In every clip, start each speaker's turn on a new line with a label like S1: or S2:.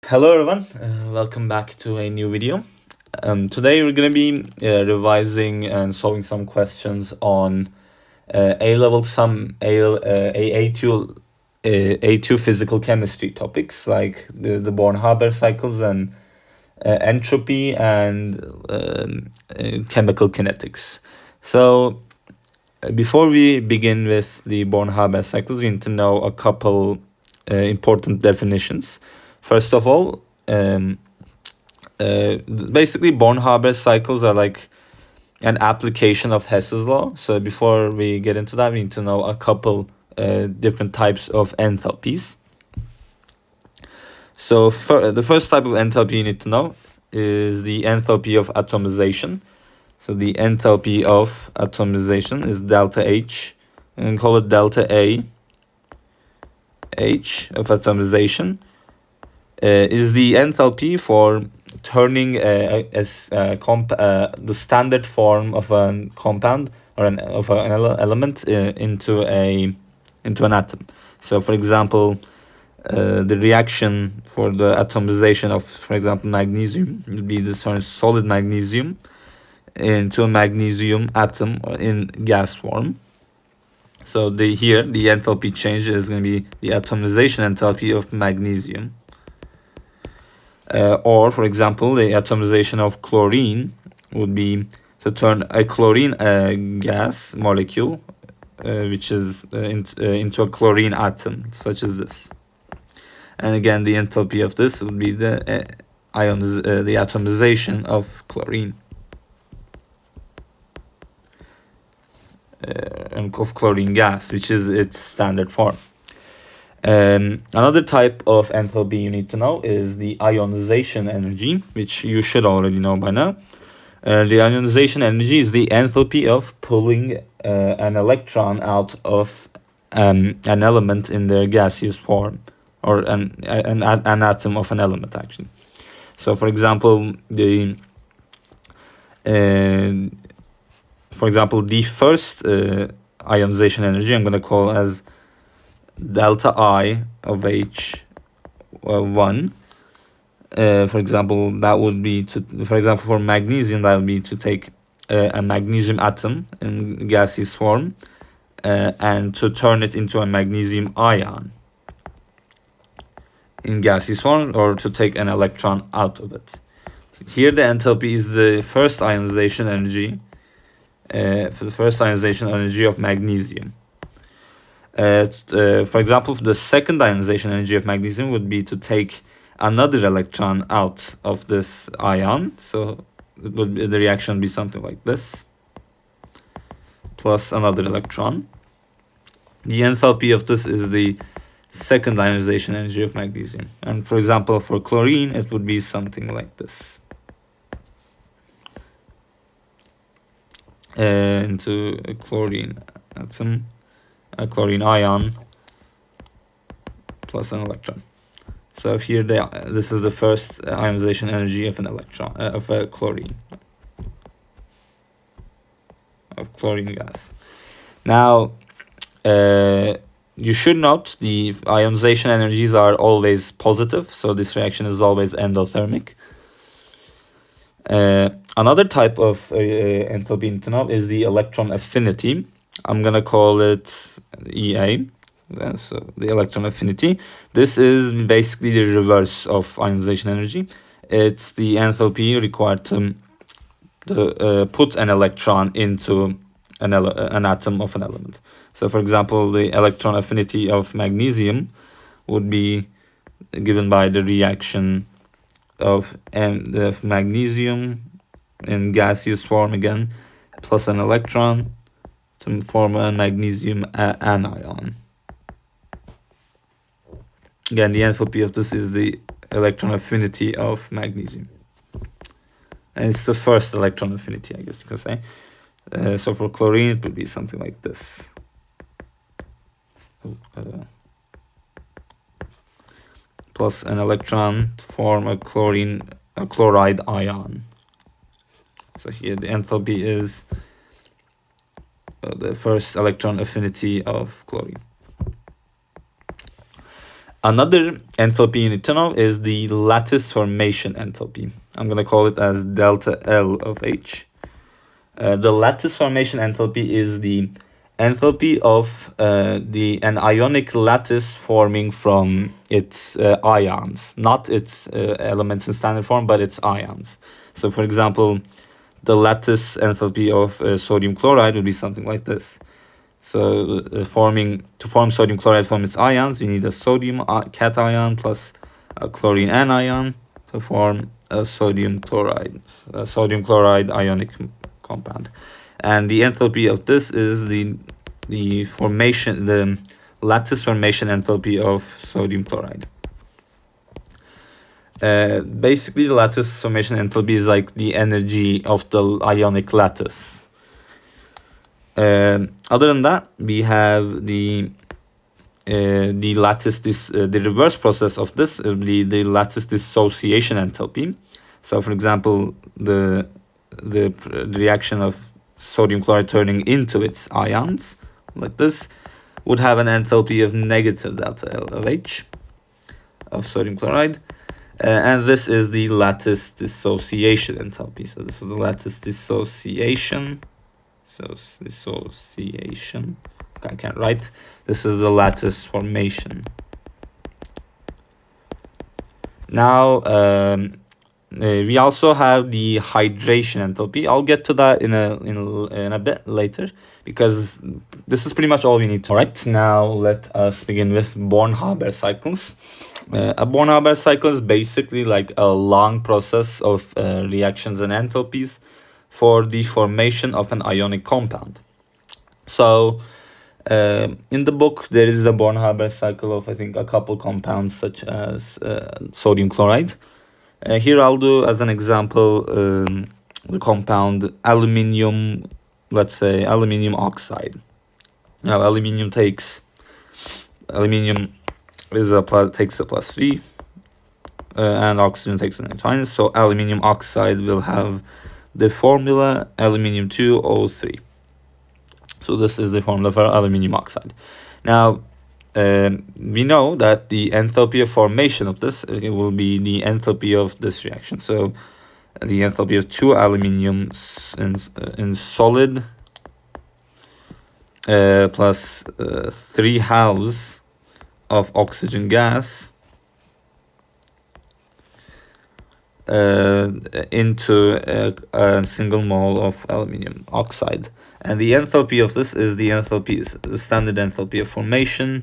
S1: Hello everyone, welcome back to a new video. Today we're going to be revising and solving some questions on A-level some A2 A2 physical chemistry topics like the Born-Haber cycles and entropy and chemical kinetics. So before we begin with the Born-Haber cycles, we need to know a couple important definitions. First of all, basically Born-Haber cycles are like an application of Hess's law. So before we get into that, we need to know a couple different types of enthalpies. So the first type of enthalpy you need to know is the enthalpy of atomization. So the enthalpy of atomization is delta H, and call it delta A H of atomization. Is the enthalpy for turning the standard form of a compound or an element into an atom. So, for example, the reaction for the atomization of, for example, magnesium will be to turn solid magnesium into a magnesium atom in gas form. So the enthalpy change is going to be the atomization enthalpy of magnesium. Or, for example, the atomization of chlorine would be to turn a chlorine gas molecule, which is into a chlorine atom, such as this. And again, the enthalpy of this would be the atomization of chlorine. And of chlorine gas, which is its standard form. Another type of enthalpy you need to know is the ionization energy, which you should already know by now. The ionization energy is the enthalpy of pulling an electron out of an element in their gaseous form, or an atom of an element, actually. So, for example, the first ionization energy I'm going to call as delta I of H1. For example, that would be for magnesium, that would be to take a magnesium atom in gaseous form and to turn it into a magnesium ion in gaseous form, or to take an electron out of it. Here the enthalpy is the first ionization energy of magnesium. For example, the second ionization energy of magnesium would be to take another electron out of this ion. So the reaction would be something like this, plus another electron. The enthalpy of this is the second ionization energy of magnesium. And for example, for chlorine, it would be something like this. Into a chlorine atom, a chlorine ion, plus an electron. So if here this is the first ionization energy of an electron of a chlorine gas. Now, you should note the ionization energies are always positive, so this reaction is always endothermic. Another type of enthalpy to know is the electron affinity. I'm gonna call it EA. So the electron affinity. This is basically the reverse of ionization energy. It's the enthalpy required to put an electron into an atom of an element. So, for example, the electron affinity of magnesium would be given by the reaction of magnesium in gaseous form again, plus an electron to form a magnesium anion. Again, the enthalpy of this is the electron affinity of magnesium. And it's the first electron affinity, I guess you can say. So for chlorine, it would be something like this. Plus an electron to form a chloride ion. So here the enthalpy is the first electron affinity of chlorine. Another enthalpy you need to know is the lattice formation enthalpy. I'm going to call it as delta L of H. The lattice formation enthalpy is the enthalpy of an ionic lattice forming from its ions, not its elements in standard form, but its ions. So, for example, the lattice enthalpy of sodium chloride would be something like this. So to form sodium chloride from its ions, you need a sodium cation plus a chlorine anion to form a sodium chloride ionic compound. And the enthalpy of this is the lattice formation enthalpy of sodium chloride. Basically, the lattice formation enthalpy is like the energy of the ionic lattice. Other than that, we have the lattice the reverse process of this, the lattice dissociation enthalpy. So, for example, the reaction of sodium chloride turning into its ions, like this, would have an enthalpy of negative delta L of H of sodium chloride. And this is the lattice dissociation enthalpy. So this is the lattice dissociation. Dissociation. Okay, I can't write. This is the lattice formation. Now, we also have the hydration enthalpy. I'll get to that in a bit later, because this is pretty much all we need to. All right, now let us begin with Born-Haber cycles. A Born-Haber cycle is basically like a long process of reactions and enthalpies for the formation of an ionic compound. So, in the book, there is a Born-Haber cycle of, I think, a couple compounds such as sodium chloride. Here I'll do as an example the compound aluminium, let's say aluminium oxide. Now aluminium takes a +3 and oxygen takes a -. So aluminium oxide will have the formula aluminium 2O3. So this is the formula for aluminium oxide. Now, we know that the enthalpy of formation of this will be the enthalpy of this reaction. So the enthalpy of 2 aluminium in solid plus 3 halves of oxygen gas into a single mole of aluminium oxide. And the enthalpy of this is the standard enthalpy of formation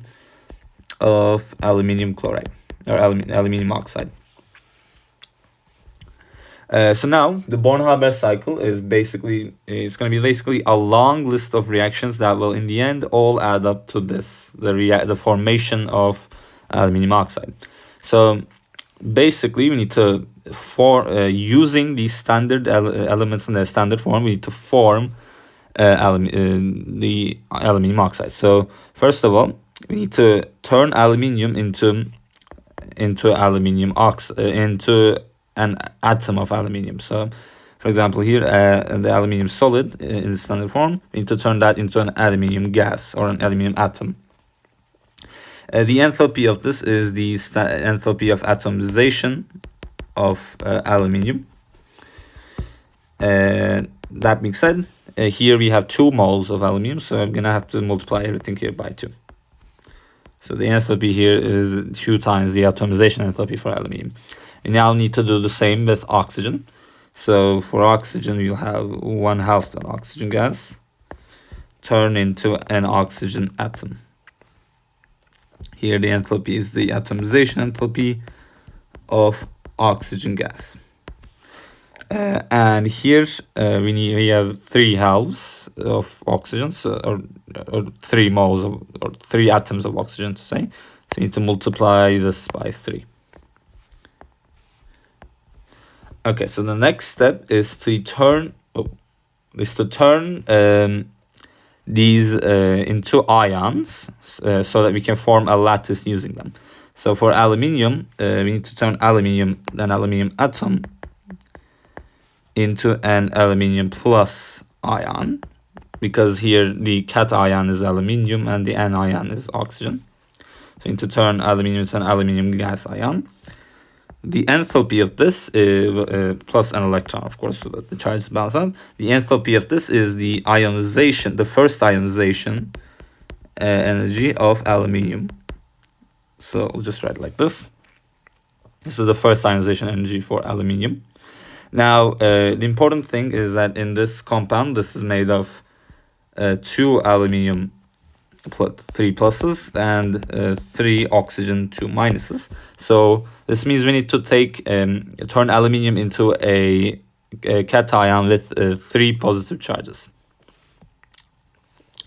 S1: of aluminium chloride or aluminium oxide. So now the Born-Haber cycle is going to be basically a long list of reactions that will in the end all add up to this, the formation of aluminium oxide. So basically we need to using these standard elements in their standard form, we need to form the aluminium oxide. So first of all, we need to turn aluminium into an atom of aluminium. So, for example, here the aluminium solid in the standard form, we need to turn that into an aluminium gas or an aluminium atom. The enthalpy of this is the enthalpy of atomization of aluminium. That being said, here we have 2 moles of aluminium, so I'm gonna have to multiply everything here by 2. So the enthalpy here is 2 times the atomization enthalpy for aluminium. We now need to do the same with oxygen. So for oxygen, we'll have 1/2 an oxygen gas turn into an oxygen atom. Here the enthalpy is the atomization enthalpy of oxygen gas. And here we have 3 halves of oxygen, or 3 moles or 3 atoms of oxygen to say. So we need to multiply this by 3. Okay, so the next step is to turn these into ions so that we can form a lattice using them. So for aluminium, we need to turn an aluminium atom into an aluminium plus ion, because here the cation is aluminium and the anion is oxygen. So we need to turn aluminium into an aluminium gas ion. The enthalpy of this is plus an electron, of course, so that the charge is balanced out. The enthalpy of this is the ionization, the first ionization energy of aluminium. So we'll just write it like this. This is the first ionization energy for aluminium. Now, the important thing is that in this compound, this is made of 2 aluminium 3 pluses and 3 oxygen 2 minuses. So this means we need to turn aluminium into a cation with 3 positive charges.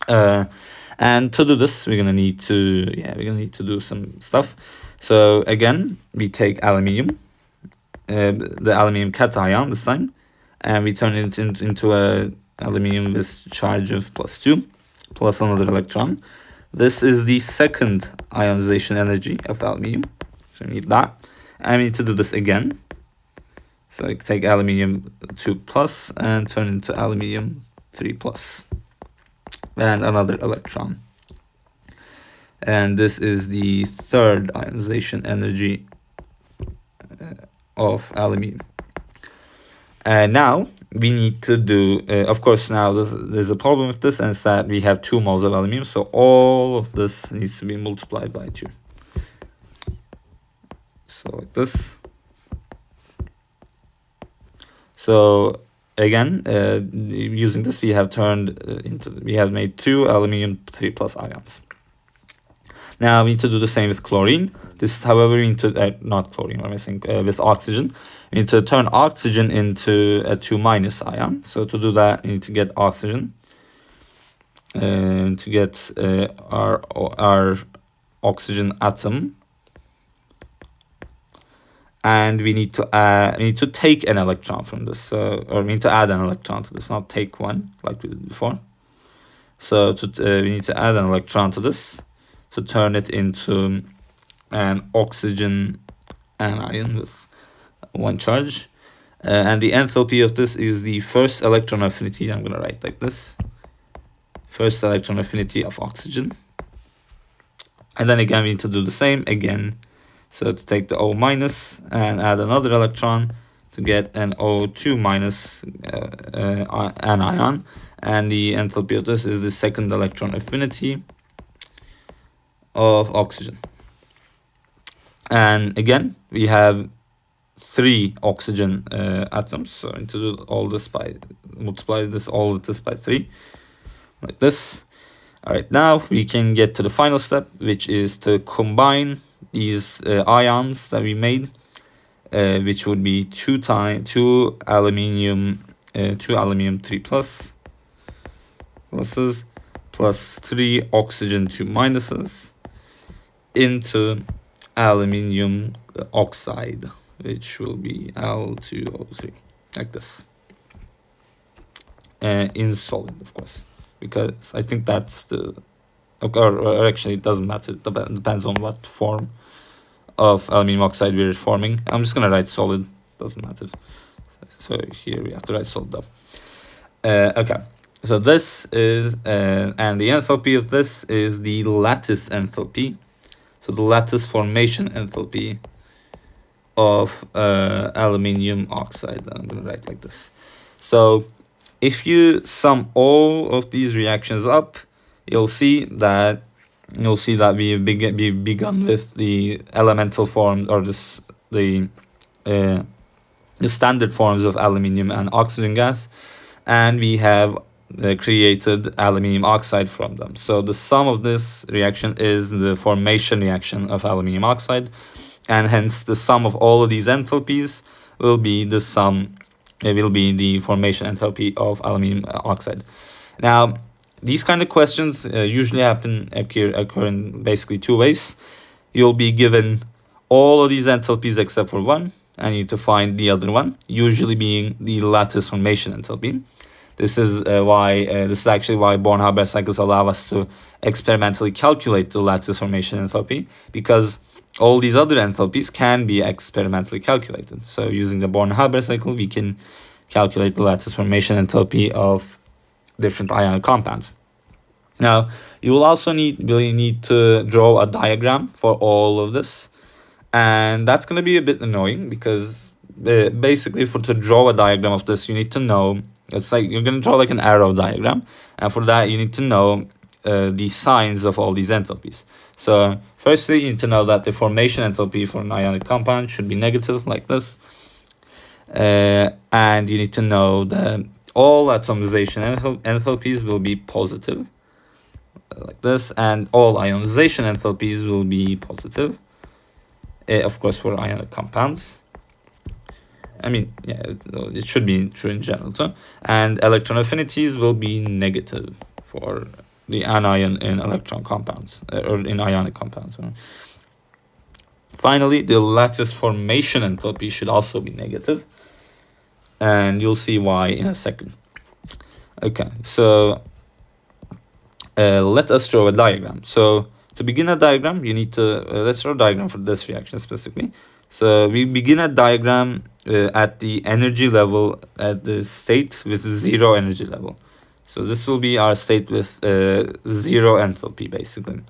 S1: And to do this, we're gonna need to do some stuff. So again, we take aluminium, the aluminium cation this time, and we turn it into a aluminium with charge of +2, plus another electron. This is the second ionization energy of aluminium, so we need that. And we need to do this again. So I take aluminium 2 plus and turn it into aluminium 3 plus, and another electron. And this is the third ionization energy of aluminium. And now we need to do, of course, now there's a problem with this, and it's that we have 2 moles of aluminium, so all of this needs to be multiplied by 2. So like this. So again, using this, we have made 2 aluminium 3 plus ions. Now we need to do the same with chlorine. This, however, we need to not chlorine. What am I saying? With oxygen, we need to turn oxygen into a 2 minus ion. So to do that, we need to get oxygen. To get our oxygen atom, and we need to take an electron from this, or we need to add an electron to this, not take one like we did before. So we need to add an electron to this to turn it into an oxygen anion with 1 charge. And the enthalpy of this is the first electron affinity. I'm going to write like this. First electron affinity of oxygen. And then again, we need to do the same again. So to take the O minus and add another electron to get an O2 minus anion. And the enthalpy of this is the second electron affinity of oxygen. And again, we have 3 oxygen atoms, so I need to do multiply all of this by 3, like this. All right, now we can get to the final step, which is to combine these ions that we made, which would be 2 aluminium 3 pluses plus 3 oxygen 2 minuses into aluminium oxide, which will be Al2O3, like this, in solid, of course, because I think that's or actually it doesn't matter, it depends on what form of aluminium oxide we're forming. I'm just gonna write solid, doesn't matter. So here we have to write solid though. Okay, so this is, and the enthalpy of this is the lattice enthalpy. So the lattice formation enthalpy of aluminium oxide. I'm going to write like this. So if you sum all of these reactions up, you'll see that we've begun with the elemental form, or the standard forms of aluminium and oxygen gas, and we have created aluminium oxide from them. So the sum of this reaction is the formation reaction of aluminium oxide, and hence the sum of all of these enthalpies will be the formation enthalpy of aluminium oxide. Now, these kind of questions usually occur in basically 2 ways. You'll be given all of these enthalpies except for one, and you need to find the other one, usually being the lattice formation enthalpy. This is actually why Born-Haber cycles allow us to experimentally calculate the lattice formation enthalpy, because all these other enthalpies can be experimentally calculated. So using the Born-Haber cycle, we can calculate the lattice formation enthalpy of different ionic compounds. Now, you will also really need to draw a diagram for all of this. And that's going to be a bit annoying because basically to draw a diagram of this, you need to know, it's like you're going to draw like an arrow diagram. And for that, you need to know the signs of all these enthalpies. So firstly, you need to know that the formation enthalpy for an ionic compound should be negative like this. And you need to know that all atomization enthalpies will be positive like this, and all ionization enthalpies will be positive. Of course, for ionic compounds. I mean, yeah, it should be true in general too. And electron affinities will be negative for the anion in electron compounds, or in ionic compounds. Finally, the lattice formation enthalpy should also be negative. And you'll see why in a second. Okay, so let us draw a diagram. So to begin a diagram, you need to, let's draw a diagram for this reaction specifically. So we begin a diagram at the energy level, at the state with zero energy level. So this will be our state with zero enthalpy basically.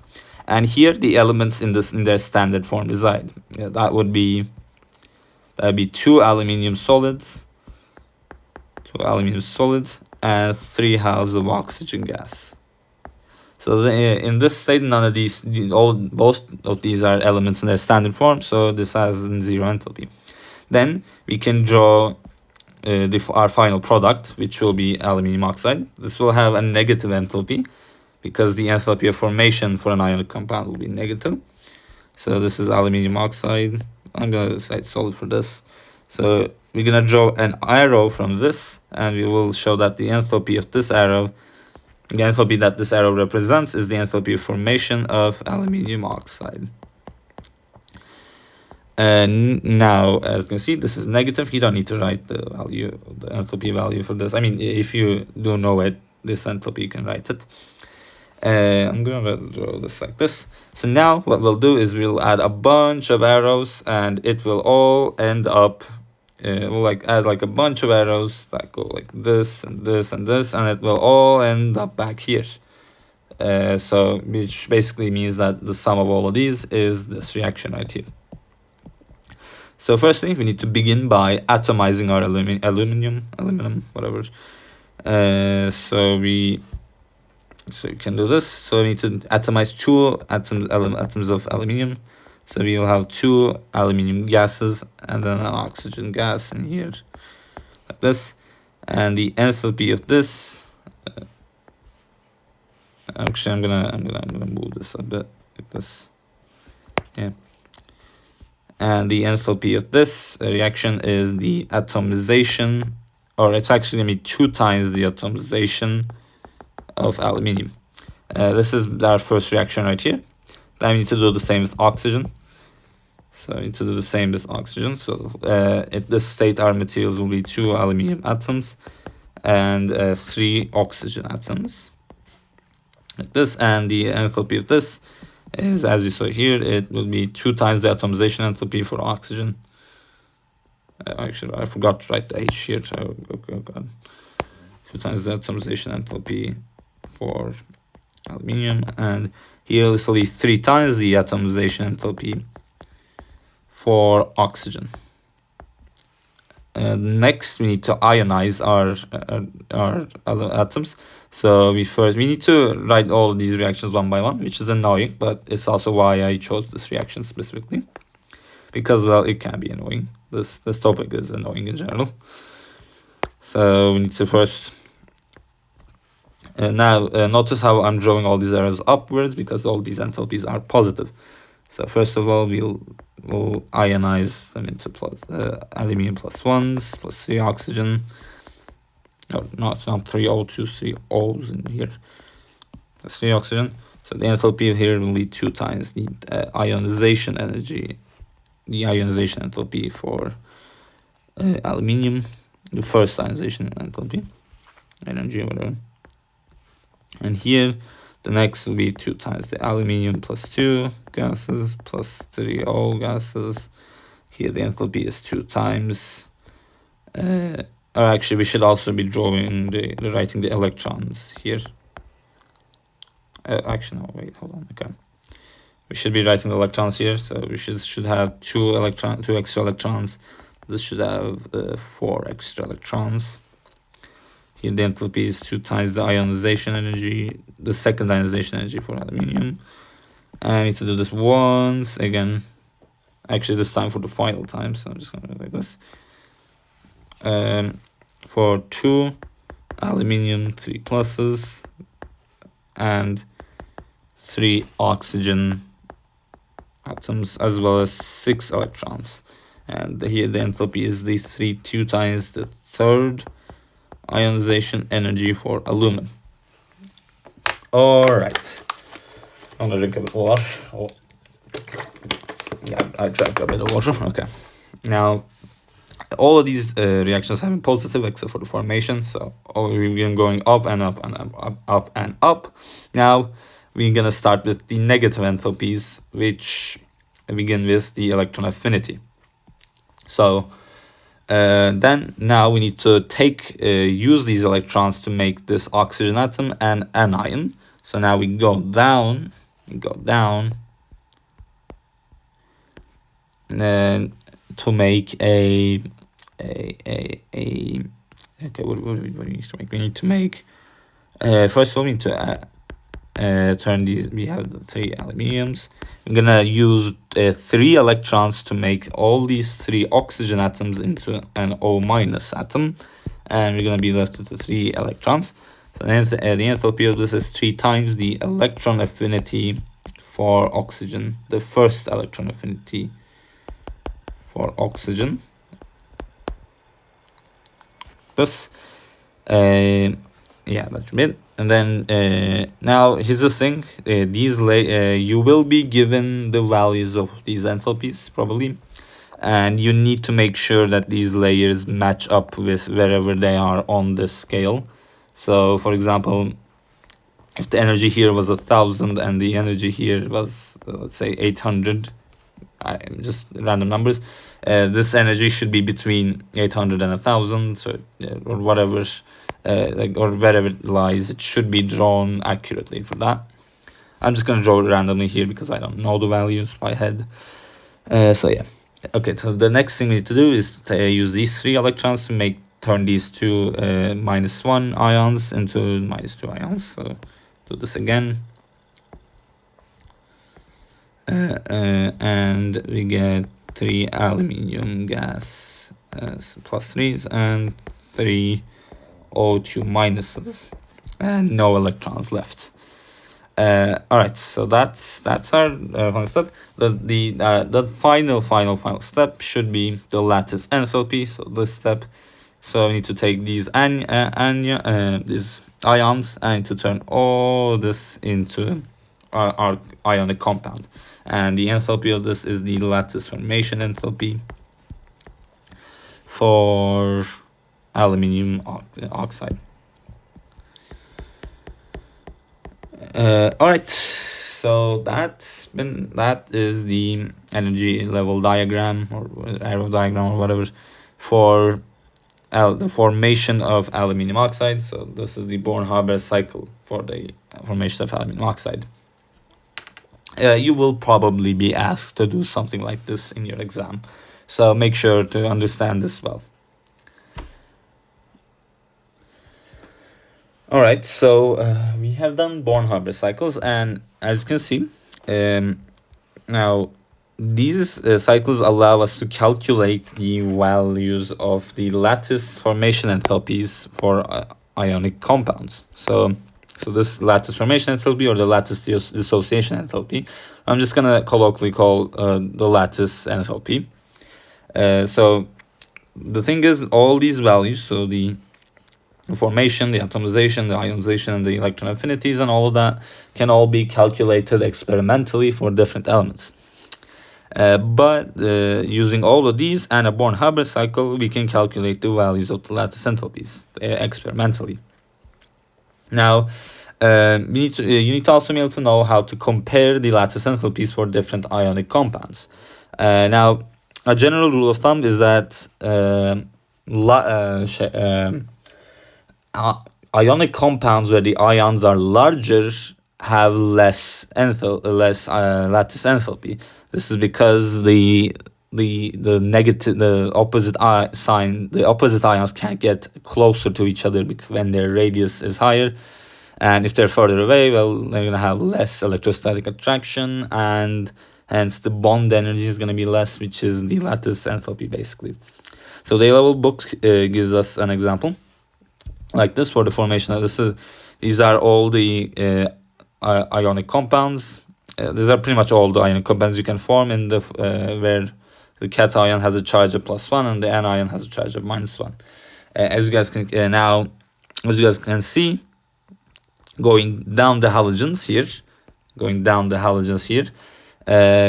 S1: And here the elements in their standard form reside. That would be 2 aluminium solids, and 3 halves of oxygen gas. So in this state, none of these, most of these are elements in their standard form, so this has zero enthalpy. Then we can draw our final product, which will be aluminium oxide. This will have a negative enthalpy because the enthalpy of formation for an ionic compound will be negative. So this is aluminium oxide. I'm going to cite solid for this. So we're going to draw an arrow from this, and we will show that the enthalpy of this arrow, the enthalpy that this arrow represents, is the enthalpy of formation of aluminium oxide. And now, as you can see, this is negative. You don't need to write the value, the enthalpy value for this. I mean, if you do know it, this enthalpy, you can write it. I'm going to draw this like this. So now what we'll do is we'll add a bunch of arrows, and it will all end up, we'll add a bunch of arrows that go like this and this and this, and it will all end up back here. So which basically means that the sum of all of these is this reaction right here. So firstly, we need to begin by atomizing our aluminum, whatever. So you can do this. So we need to atomize 2 atoms of aluminium. So we will have 2 aluminium gases and then an oxygen gas in here, like this. And the enthalpy of this, actually, I'm gonna move this a bit like this. Yeah. And the enthalpy of this reaction is the atomization, or it's actually going to be 2 times the atomization of aluminium. This is our first reaction right here. Then we need to do the same with oxygen. So we need to do the same with oxygen. So at this state, our materials will be 2 aluminium atoms and 3 oxygen atoms, like this. And the enthalpy of this is, as you saw here, it will be 2 times the atomization enthalpy for oxygen. Actually, I forgot to write the H here. So, oh God. 2 times the atomization enthalpy for aluminium, and here this will be 3 times the atomization enthalpy for oxygen. Next, we need to ionize our atoms. So we need to write all of these reactions one by one, which is annoying, but it's also why I chose this reaction specifically, because, well, it can be annoying. This topic is annoying in general. So we need to first now notice how I'm drawing all these arrows upwards, because all these enthalpies are positive. So first of all, we'll ionize them into aluminium +1s, +3 oxygen. No, it's not 3 O2s, 3 O's in here. That's 3 oxygen. So the enthalpy here will be 2 times the ionization energy, the ionization enthalpy for aluminium, the first ionization enthalpy, energy, whatever. And here, the next will be 2 times the aluminium +2 gases +3 O gases. Here the enthalpy is 2 times. Or actually, we should also be writing the electrons here. Actually, no, wait, hold on. Okay, we should be writing the electrons here, so we should have two extra electrons. This should have 4 extra electrons. Here the enthalpy is 2 times the ionization energy, the second ionization energy for aluminium. I need to do this once again. Actually, this time for the final time, so I'm just gonna do it like this. For 2 aluminium, 3 pluses, and 3 oxygen atoms, as well as 6 electrons. And here the enthalpy is the 2 times the third ionization energy for aluminum. All right, I'm gonna drink a bit of water. Oh. Yeah, I drank a bit of water. Okay, now all of these reactions have been positive except for the formation, so we've been going up and up and up and up. Now we're gonna start with the negative enthalpies, which begin with the electron affinity. So then now we need to use these electrons to make this oxygen atom and anion. So now we go down, to make a okay, what do we need to make? We need to make first of all we need to turn these. We have the 3 aluminiums. I'm gonna use 3 electrons to make all these 3 oxygen atoms into an O- atom, and we're gonna be left with the 3 electrons. So the enthalpy of this is 3 times the electron affinity for oxygen, the first electron affinity for oxygen. This, yeah, that's it. And then now here's the thing: you will be given the values of these enthalpies probably, and you need to make sure that these layers match up with wherever they are on this scale. So, for example, if the energy here was 1,000 and the energy here was let's say 800, just random numbers. This energy should be between 800 and 1,000, so or whatever, or wherever it lies, it should be drawn accurately for that. I'm just gonna draw it randomly here because I don't know the values by head. So yeah, okay. So the next thing we need to do is to use these 3 electrons to turn these 2 -1 ions into -2 ions. So do this again. And we get 3 aluminium gas +3s and 3 O2 minuses, and no electrons left. All right, so that's our final step. The final step should be the lattice enthalpy. So this step, so we need to take these these ions and to turn all this into our ionic compound. And the enthalpy of this is the lattice formation enthalpy for aluminium oxide. All right, so that is the energy level diagram or arrow diagram or whatever for the formation of aluminium oxide. So this is the Born-Haber cycle for the formation of aluminium oxide. You will probably be asked to do something like this in your exam, so make sure to understand this well. All right, so we have done Born-Haber cycles, and as you can see, now these cycles allow us to calculate the values of the lattice formation enthalpies for ionic compounds. So this lattice formation enthalpy or the lattice dissociation enthalpy, I'm just gonna colloquially call the lattice enthalpy. So the thing is, all these values, so the formation, the atomization, the ionization, and the electron affinities, and all of that can all be calculated experimentally for different elements. But using all of these and a Born-Haber cycle, we can calculate the values of the lattice enthalpies experimentally. Now, you need to also be able to know how to compare the lattice enthalpies for different ionic compounds. Now, a general rule of thumb is that ionic compounds where the ions are larger have less lattice enthalpy. This is because the negative, the opposite sign, the opposite ions can't get closer to each other when their radius is higher, and if they're further away, well, they're gonna have less electrostatic attraction, and hence the bond energy is gonna be less, which is the lattice enthalpy basically. So the A-level book gives us an example like this for the formation of these are all the ionic compounds. These are pretty much all the ionic compounds you can form in the where the cation has a charge of +1 and the anion has a charge of -1. As you guys can as you guys can see, going down the halogens here,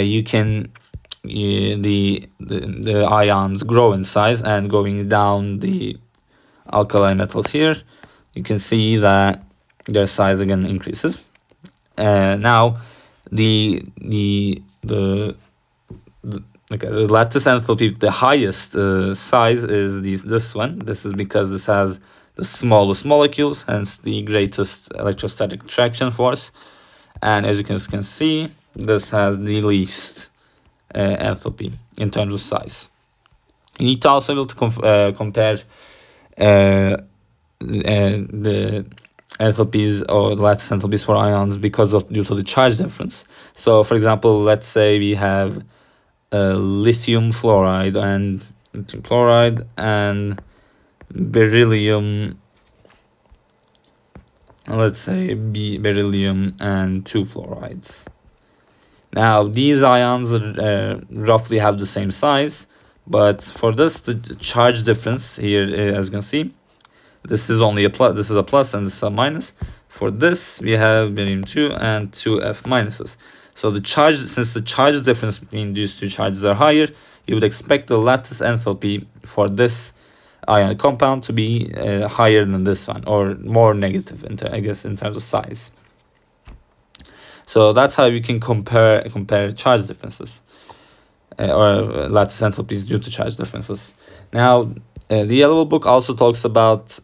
S1: you can the ions grow in size, and going down the alkali metals here, you can see that their size again increases. Now the lattice enthalpy, the highest size is this one. This is because this has the smallest molecules, hence the greatest electrostatic attraction force. And as you can see, this has the least enthalpy in terms of size. You need to also be able to compare the enthalpies or lattice enthalpies for ions due to the charge difference. So, for example, let's say we have lithium fluoride and beryllium. Let's say beryllium and 2 fluorides. Now these ions roughly have the same size, but for this, the charge difference here, as you can see, this is only a plus. This is a plus and this is a minus. For this, we have beryllium 2 and 2F minuses. So since the charge difference between these two charges are higher, you would expect the lattice enthalpy for this ionic compound to be higher than this one, or more negative, in terms of size. So that's how you can compare charge differences or lattice enthalpies due to charge differences. Now, the Yellow Book also talks about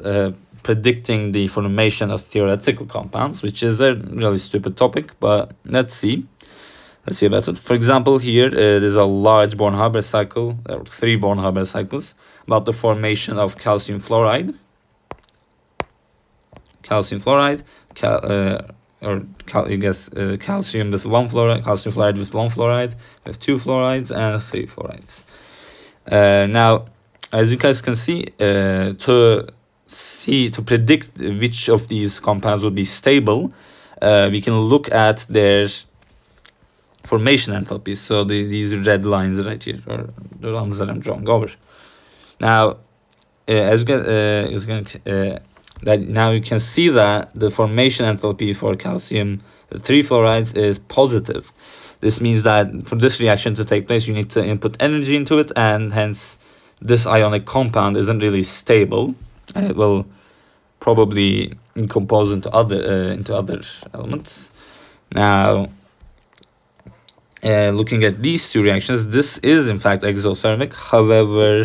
S1: predicting the formation of theoretical compounds, which is a really stupid topic, but let's see about it. For example, here there's a large Born-Haber cycle, 3 Born-Haber cycles, about the formation of calcium fluoride, calcium with 1 fluoride, calcium fluoride with 1 fluoride, with 2 fluorides, and 3 fluorides. Now, as you guys can see, to predict which of these compounds would be stable, we can look at their formation enthalpies. So these red lines right here are the ones that I'm drawing over. Now, now you can see that the formation enthalpy for calcium 3 fluorides is positive. This means that for this reaction to take place, you need to input energy into it, and hence this ionic compound isn't really stable. It will probably decompose into other elements. Now, looking at these two reactions, this is in fact exothermic. However,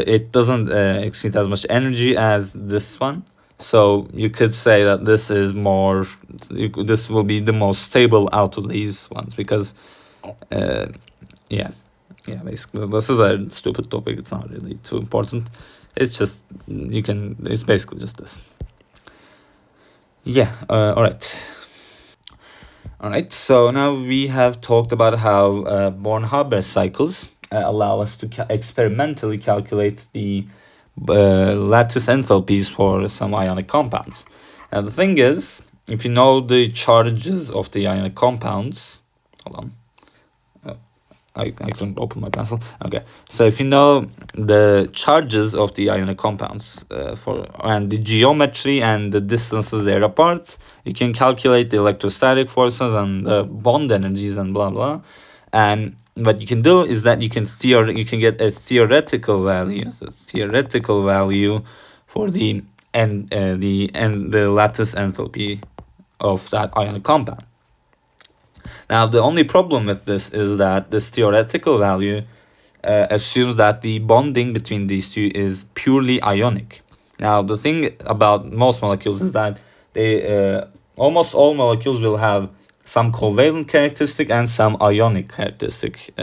S1: it doesn't excrete as much energy as this one. So you could say that this will be the most stable out of these ones, because basically this is a stupid topic. It's not really too important. It's just it's basically just this. All right, so now we have talked about how Born-Haber cycles allow us to experimentally calculate the lattice enthalpies for some ionic compounds. Now the thing is, if you know the charges of the ionic compounds, hold on, I couldn't open my pencil. Okay, so if you know the charges of the ionic compounds and the geometry and the distances they're apart, you can calculate the electrostatic forces and the bond energies and blah blah. And what you can do is that you can get a theoretical value, for the lattice enthalpy of that ionic compound. Now, the only problem with this is that this theoretical value assumes that the bonding between these two is purely ionic. Now, the thing about most molecules is that they almost all molecules will have some covalent characteristic and some ionic characteristic.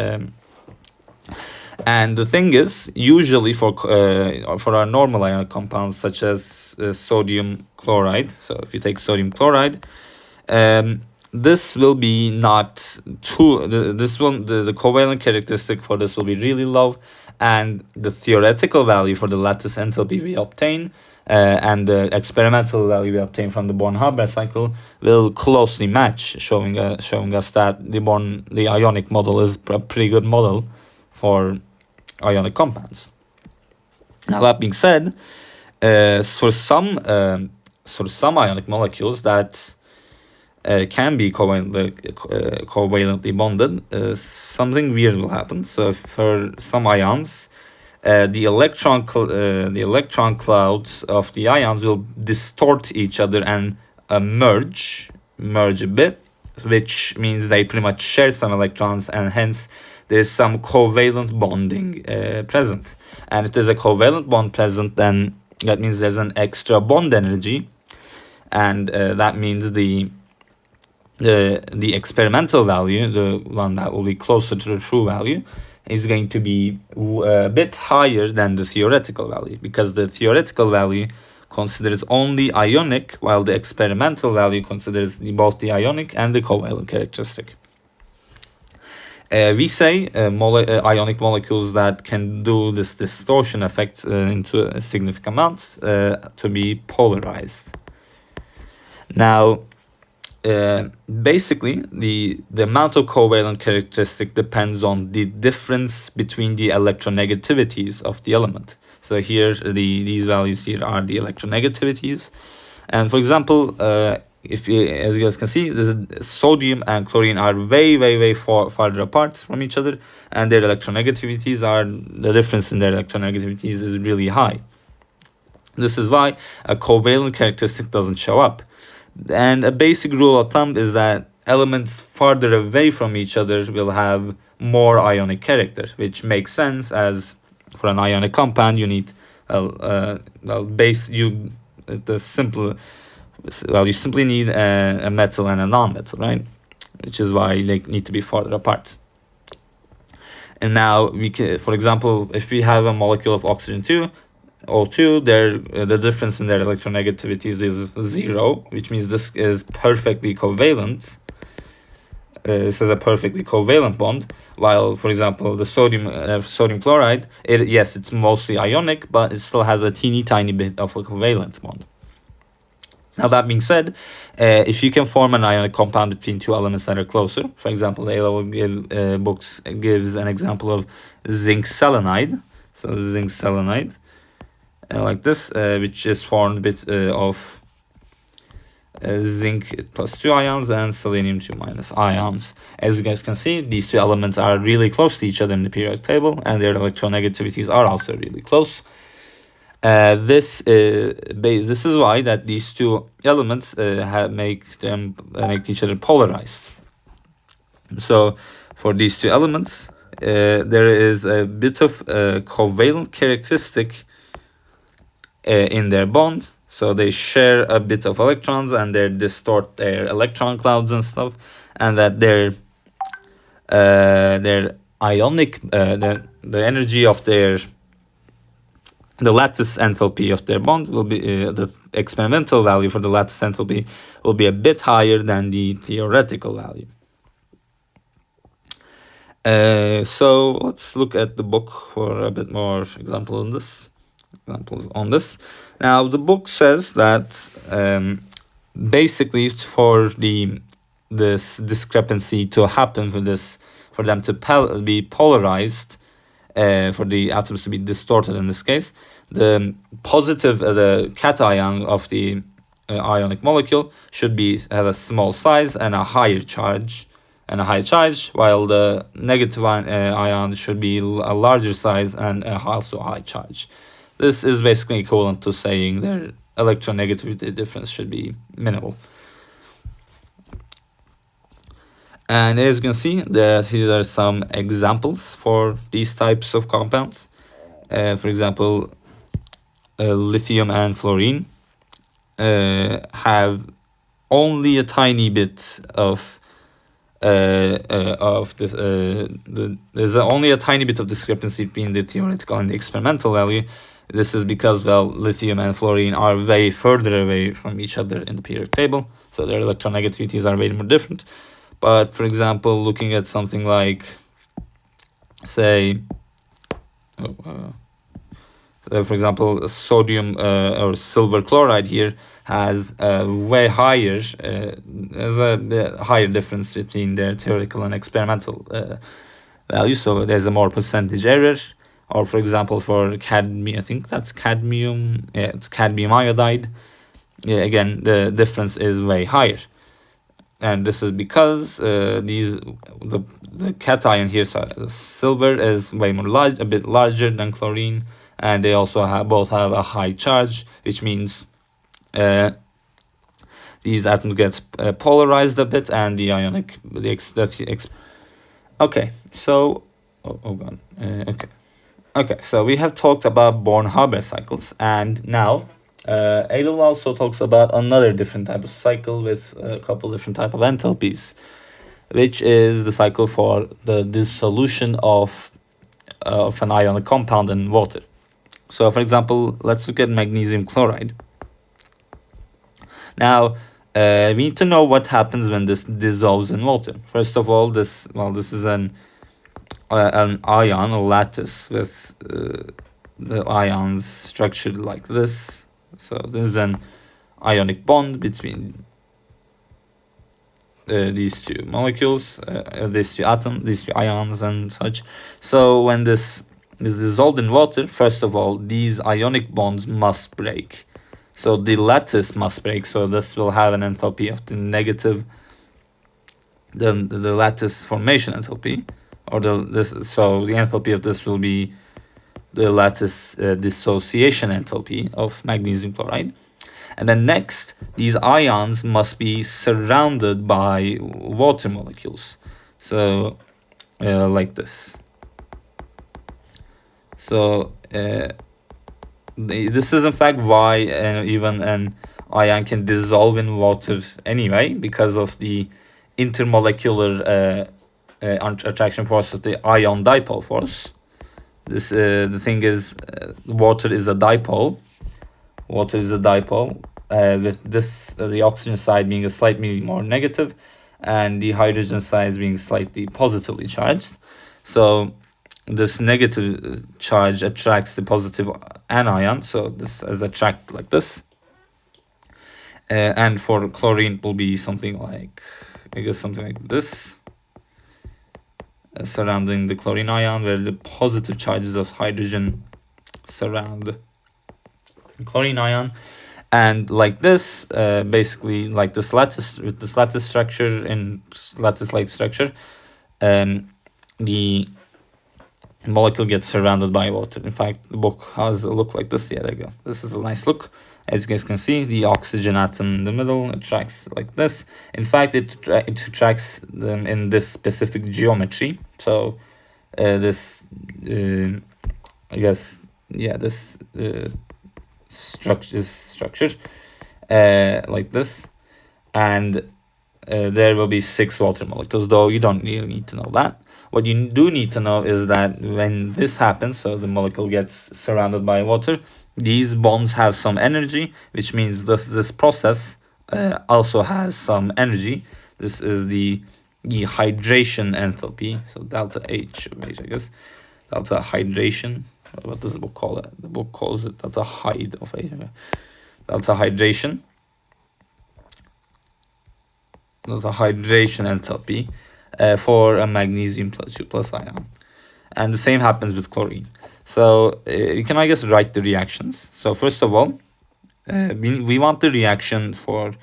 S1: And the thing is, usually for our normal ionic compounds such as sodium chloride, so if you take sodium chloride, this will be not too, the covalent characteristic for this will be really low, and the theoretical value for the lattice enthalpy we obtain and the experimental value we obtain from the Born-Haber cycle will closely match, showing us that the ionic model is a pretty good model for ionic compounds. Now that being said, for some ionic molecules that can be covalently bonded, something weird will happen. So for some ions, the electron clouds of the ions will distort each other and merge a bit, which means they pretty much share some electrons, and hence there's some covalent bonding present. And if there's a covalent bond present, then that means there's an extra bond energy, and that means the experimental value, the one that will be closer to the true value, is going to be a bit higher than the theoretical value, because the theoretical value considers only ionic, while the experimental value considers both the ionic and the covalent characteristic. We say ionic molecules that can do this distortion effect into a significant amount to be polarized. Now, basically, the amount of covalent characteristic depends on the difference between the electronegativities of the element. So here, these values here are the electronegativities. And for example, as you guys can see, sodium and chlorine are way farther apart from each other, and their electronegativities the difference in their electronegativities is really high. This is why a covalent characteristic doesn't show up. And a basic rule of thumb is that elements farther away from each other will have more ionic character, which makes sense, as for an ionic compound you need you simply need a metal and a non-metal, right? Which is why they need to be farther apart. And now we can, for example, if we have a molecule of oxygen 2, O2, the difference in their electronegativities is 0, which means this is perfectly covalent. This is a perfectly covalent bond, while, for example, the sodium chloride, it's mostly ionic, but it still has a teeny tiny bit of a covalent bond. Now, that being said, if you can form an ionic compound between two elements that are closer, for example, Ayla books gives an example of zinc selenide. So zinc selenide, like this, which is formed of zinc plus 2 ions and selenium 2 minus ions. As you guys can see, these two elements are really close to each other in the periodic table, and their electronegativities are also really close. This is why that these two elements make each other polarized. So for these two elements, there is a bit of covalent characteristic in their bond. So they share a bit of electrons, and they distort their electron clouds and stuff, and that their ionic the energy of the lattice enthalpy of their bond will be the experimental value for the lattice enthalpy will be a bit higher than the theoretical value. So let's look at the book for a bit more examples on this. Now, the book says that basically for this discrepancy to happen, for them to be polarized, for the atoms to be distorted in this case, the positive, the cation of the ionic molecule should have a small size and a higher charge, while the negative ion should be a larger size and also a high charge. This is basically equivalent to saying their electronegativity difference should be minimal. And as you can see, here are some examples for these types of compounds. For example, lithium and fluorine have only a tiny bit of this. There's only a tiny bit of discrepancy between the theoretical and the experimental value. This is because, well, lithium and fluorine are way further away from each other in the periodic table, so their electronegativities are way more different. But for example, looking at something like, say, for example, sodium or silver chloride here has a way higher, there's a higher difference between their theoretical and experimental values, so there's a more percentage error. Or for example, for cadmium, I think that's cadmium, yeah, it's cadmium iodide. Yeah, again, the difference is way higher. And this is because the cation here, so the silver is way more large, a bit larger than chlorine, and they also both have a high charge, which means these atoms get polarized a bit, and the ionic, okay, so okay, so we have talked about Born-Haber cycles, and now Adel also talks about another different type of cycle with a couple different type of enthalpies, which is the cycle for the dissolution of an ionic compound in water. So for example, let's look at magnesium chloride. Now, we need to know what happens when this dissolves in water. First of all, this is an ion, a lattice with the ions structured like this. So there's an ionic bond between these two molecules, these two atoms, these two ions and such. So when this is dissolved in water, first of all, these ionic bonds must break. So the lattice must break. So this will have an enthalpy of the negative, the lattice formation enthalpy, or so the enthalpy of this will be the lattice dissociation enthalpy of magnesium chloride. And then next, these ions must be surrounded by water molecules. So like this. So this is in fact why even an ion can dissolve in water anyway, because of the intermolecular attraction force of the ion dipole force. This the thing is, water is a dipole. Water is a dipole, with this the oxygen side being a slightly more negative, and the hydrogen side being slightly positively charged. So this negative charge attracts the positive anion, so this is attracted like this. And for chlorine, it will be something like, I guess, something like this, surrounding the chlorine ion, where the positive charges of hydrogen surround the chlorine ion. And like this, basically like this lattice, with this lattice structure and lattice-like structure, the molecule gets surrounded by water. In fact, the book has a look like this. Yeah, there you go. This is a nice look. As you guys can see, the oxygen atom in the middle attracts like this. In fact, it attracts them in this specific geometry. So this, I guess, yeah, this structure is structured like this, and there will be 6 water molecules, though you don't really need to know that. What you do need to know is that when this happens, so the molecule gets surrounded by water, these bonds have some energy, which means this process also has some energy. This is the hydration enthalpy, so delta H, I guess, delta hydration. What does the book call it? The book calls it delta hyd of H. Delta hydration. Delta hydration enthalpy for a magnesium 2+ ion. And the same happens with chlorine. So you can, I guess, write the reactions. So first of all, we want the reaction for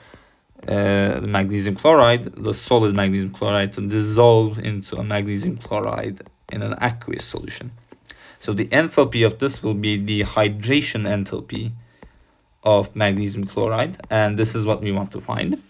S1: the magnesium chloride, the solid magnesium chloride, to dissolve into a magnesium chloride in an aqueous solution. So the enthalpy of this will be the hydration enthalpy of magnesium chloride, and this is what we want to find.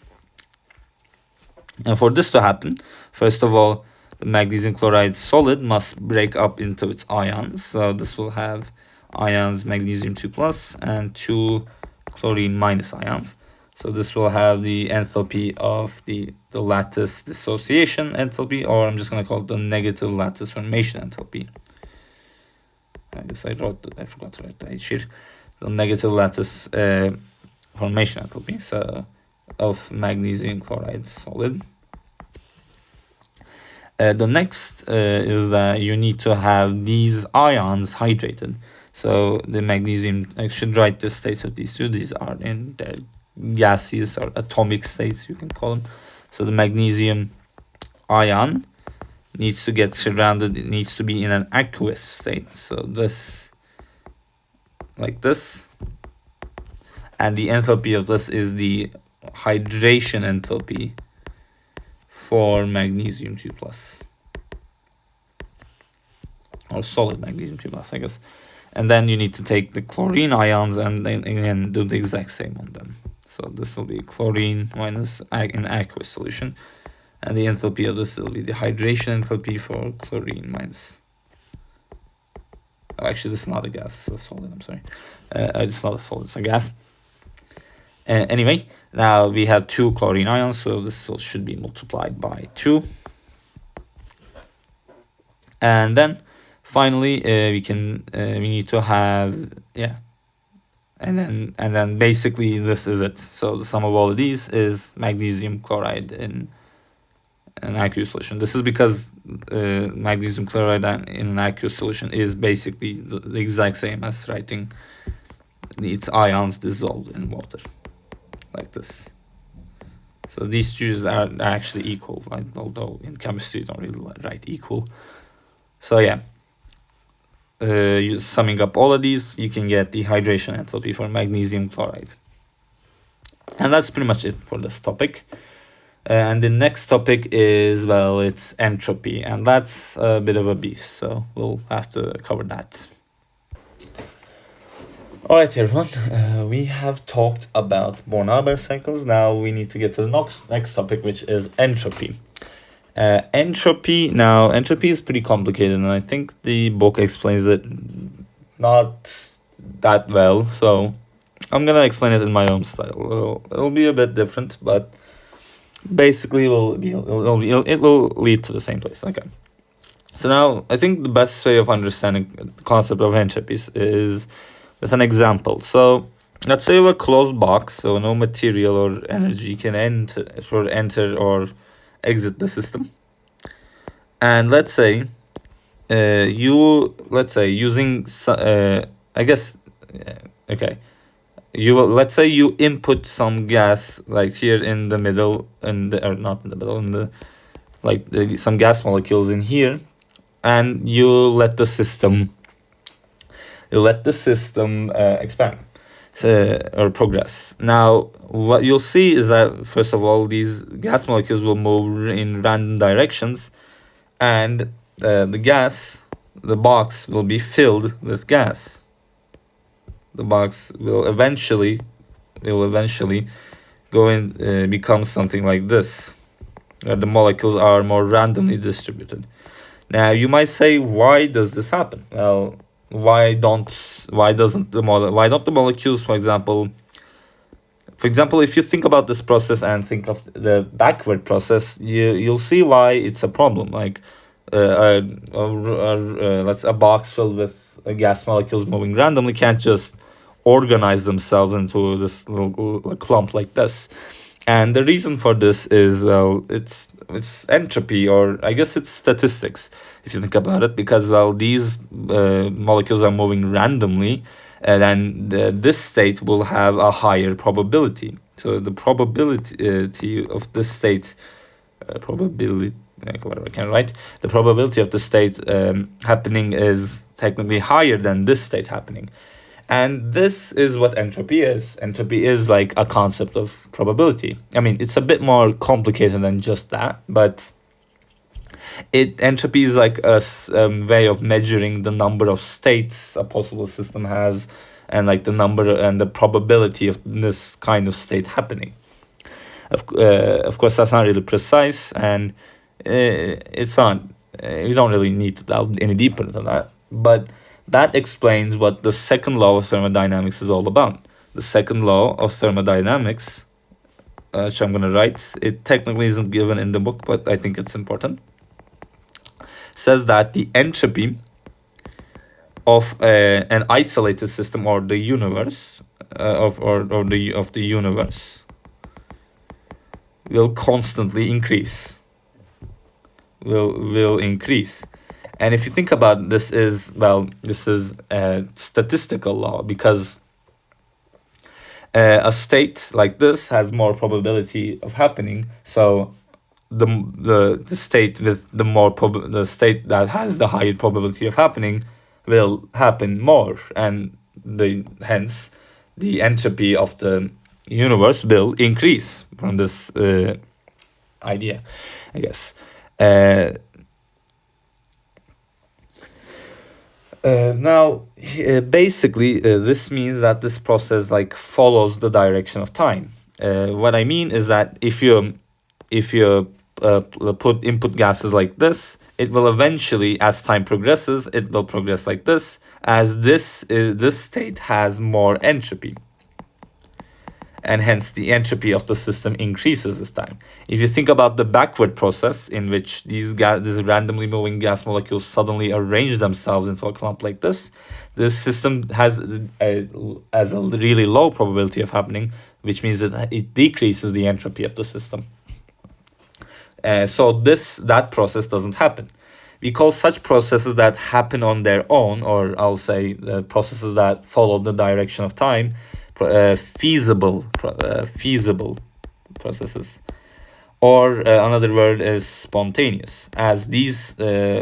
S1: And for this to happen, first of all, the magnesium chloride solid must break up into its ions. So this will have ions magnesium 2+ and 2 chlorine minus ions. So this will have the enthalpy of the lattice dissociation enthalpy, or I'm just going to call it the negative lattice formation enthalpy. I guess I forgot to write the H here. The negative lattice formation enthalpy of magnesium chloride solid. The next is that you need to have these ions hydrated. So the magnesium, I should write the states of these two. These are in their gaseous or atomic states, you can call them. So the magnesium ion needs to get surrounded, it needs to be in an aqueous state. So this, like this. And the enthalpy of this is the hydration enthalpy for magnesium 2+. Or solid magnesium 2+, I guess. And then you need to take the chlorine ions and then again do the exact same on them. So this will be chlorine minus in aqueous solution. And the enthalpy of this will be the hydration enthalpy for chlorine minus. Oh, actually, this is not a gas, it's a solid, I'm sorry. It's not a solid, it's a gas. Anyway, now we have 2 chlorine ions, so this should be multiplied by 2. And then finally, we need to have, and then basically this is it. So the sum of all of these is magnesium chloride in an aqueous solution. This is because magnesium chloride in an aqueous solution is basically the exact same as writing its ions dissolved in water, like this. So these two are actually equal, right? Although in chemistry you don't really write equal. So yeah, summing up all of these, you can get the hydration enthalpy for magnesium chloride. And that's pretty much it for this topic. And the next topic is, well, it's entropy, and that's a bit of a beast, so we'll have to cover that. Alright everyone, we have talked about Born-Haber cycles. Now we need to get to the next topic, which is entropy. Entropy is pretty complicated, and I think the book explains it not that well, so I'm gonna explain it in my own style. It'll be a bit different, but basically it will lead to the same place. Okay. So now I think the best way of understanding the concept of entropy is with an example. So let's say you have a closed box, so no material or energy can enter or exit the system. And let's say let's say you input some gas, like here in the middle, some gas molecules in here, and you let the system expand or progress. Now what you'll see is that first of all, these gas molecules will move in random directions, and the box will be filled with gas. The box will eventually go and become something like this, where the molecules are more randomly distributed. Now you might say, why does this happen? Well, why don't the molecules, for example, if you think about this process and think of the backward process, you'll see why it's a problem. Like a box filled with gas molecules moving randomly can't just organize themselves into this little clump like this. And the reason for this is, well, it's entropy, or I guess it's statistics, if you think about it, because, well, these molecules are moving randomly, and then this state will have a higher probability. So the probability of this state, the probability of the state happening is technically higher than this state happening. And this is what entropy is. Entropy is like a concept of probability. I mean, it's a bit more complicated than just that, but entropy is like a way of measuring the number of states a possible system has, and like the number and the probability of this kind of state happening. Of course, that's not really precise, and it's not. We don't really need to delve any deeper than that, but that explains what the second law of thermodynamics is all about. The second law of thermodynamics which I'm going to write. It technically isn't given in the book, but I think it's important. Says that the entropy of an isolated system or the universe of the universe will constantly increase. Will increase. And if you think about this, is a statistical law, because a state like this has more probability of happening. So the state with the state that has the higher probability of happening will happen more, and hence the entropy of the universe will increase from this idea, I guess. Now, basically, this means that this process follows the direction of time. What I mean is that if you put input gases like this, it will eventually, as time progresses, it will progress like this, as this state has more entropy, and hence the entropy of the system increases with time. If you think about the backward process in which these randomly moving gas molecules suddenly arrange themselves into a clump like this system has a really low probability of happening, which means that it decreases the entropy of the system. So that process doesn't happen. We call such processes that happen on their own, or I'll say the processes that follow the direction of time, feasible processes, or another word is spontaneous, as these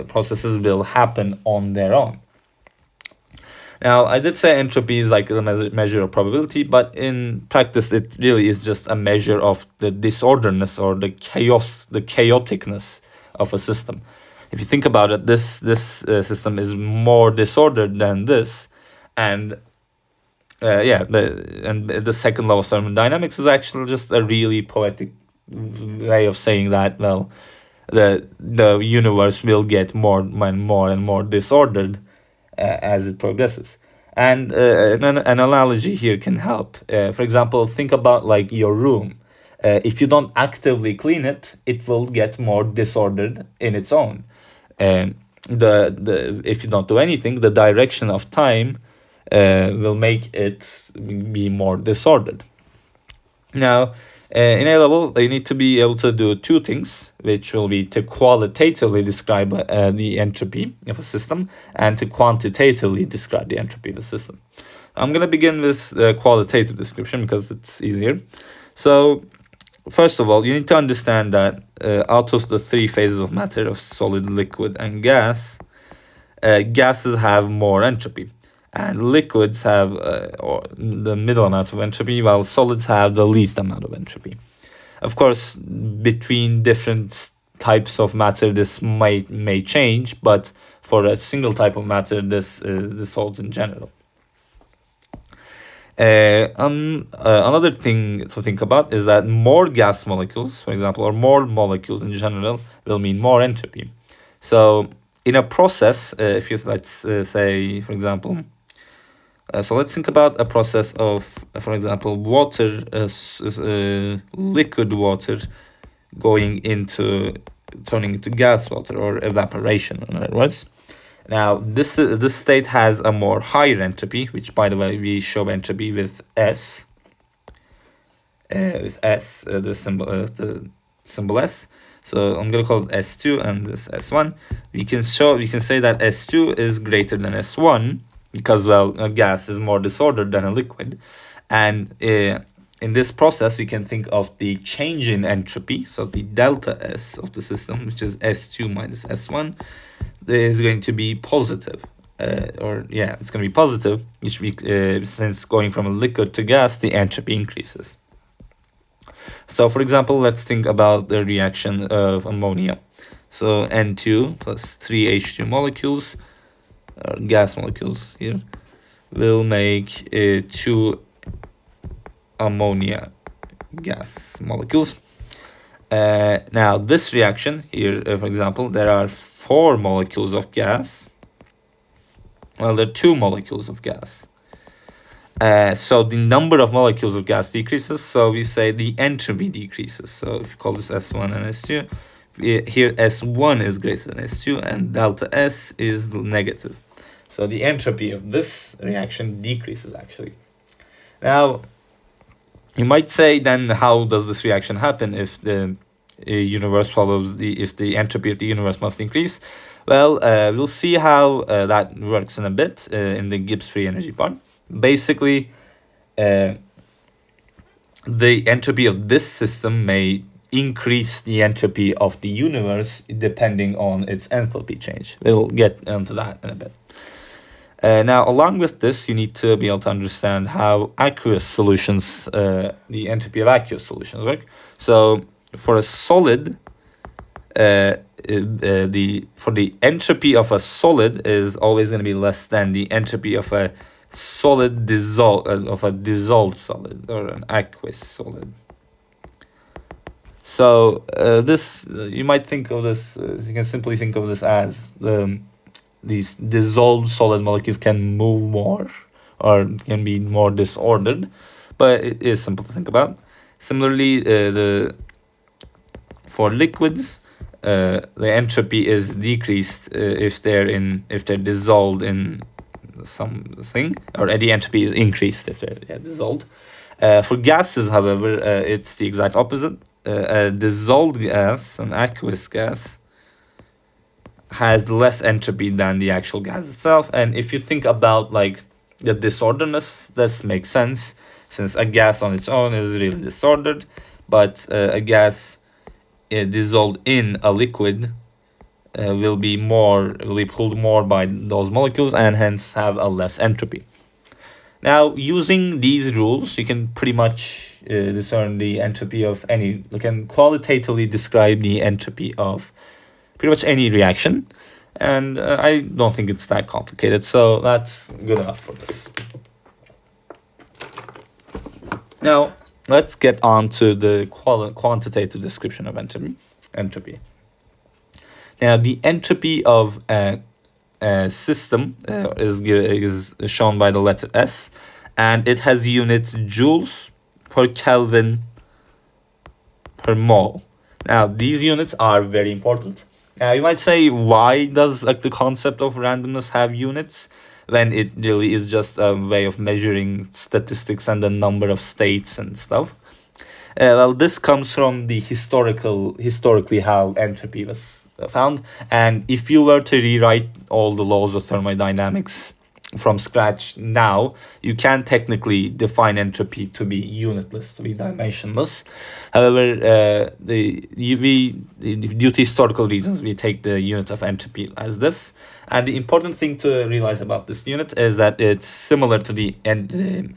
S1: processes will happen on their own. Now, I did say entropy is like a measure of probability, but in practice, it really is just a measure of the disorderness or the chaoticness of a system. If you think about it, this system is more disordered than this, and the second law of thermodynamics is actually just a really poetic way of saying that, well, the universe will get more and more disordered as it progresses. And an analogy here can help. For example, think about like your room. If you don't actively clean it, it will get more disordered in its own. If you don't do anything, the direction of time will make it be more disordered. Now, in A level, you need to be able to do two things, which will be to qualitatively describe the entropy of a system and to quantitatively describe the entropy of a system. I'm going to begin with the qualitative description because it's easier. So, first of all, you need to understand that out of the three phases of matter, of solid, liquid, and gas, gases have more entropy. And liquids have the middle amount of entropy, while solids have the least amount of entropy. Of course, between different types of matter, this may change, but for a single type of matter, this holds in general. Another thing to think about is that more gas molecules, for example, or more molecules in general, will mean more entropy. So in a process, if you let's say, for example, so let's think about a process of, for example, water, liquid water turning into gas water, or evaporation, in other words. Now, this state has a more higher entropy, which, by the way, we show entropy with S. The symbol S. So I'm gonna call it S2 and this S1. We can say that S2 is greater than S1 because, well, a gas is more disordered than a liquid, and in this process we can think of the change in entropy. So the delta S of the system, which is S2 minus S1, is going to be positive. It's going to be positive, which since going from a liquid to gas, the entropy increases. So, for example, let's think about the reaction of ammonia. So N2 plus 3 H2 molecules, gas molecules here, will make 2 ammonia gas molecules. Now, this reaction here, for example, there are 4 molecules of gas. Well, there are 2 molecules of gas. So the number of molecules of gas decreases, so we say the entropy decreases. So if you call this S1 and S2, here S1 is greater than S2 and delta S is negative. So the entropy of this reaction decreases actually. Now, you might say then how does this reaction happen if the universe follows if the entropy of the universe must increase? Well, we'll see how that works in a bit in the Gibbs free energy part. Basically, the entropy of this system may increase the entropy of the universe depending on its enthalpy change. We'll get into that in a bit. Now, along with this, you need to be able to understand how aqueous solutions, the entropy of aqueous solutions work. So, for a solid, for the entropy of a solid is always going to be less than the entropy of a solid dissolved solid or an aqueous solid. So this you might think of this. You can simply think of this as these dissolved solid molecules can move more or can be more disordered, but it is simple to think about. Similarly, for liquids, the entropy is decreased if they're dissolved in something, or the entropy is increased if they're dissolved. For gases, however, it's the exact opposite. A dissolved gas, an aqueous gas, has less entropy than the actual gas itself. And if you think about like the disorderness, this makes sense, since a gas on its own is really disordered, but a gas dissolved in a liquid will be pulled more by those molecules and hence have a less entropy. Now, using these rules, you can pretty much discern the entropy of any. You can qualitatively describe the entropy of pretty much any reaction, and I don't think it's that complicated, so that's good enough for this. Now, let's get on to the quantitative description of entropy. Now, the entropy of a system is shown by the letter S, and it has units joules per Kelvin per mole. Now, these units are very important. You might say, why does the concept of randomness have units when it really is just a way of measuring statistics and the number of states and stuff? Well, this comes from the historically how entropy was found. And if you were to rewrite all the laws of thermodynamics from scratch now, you can technically define entropy to be unitless, to be dimensionless. However, due to historical reasons, we take the unit of entropy as this. And the important thing to realize about this unit is that it's similar to the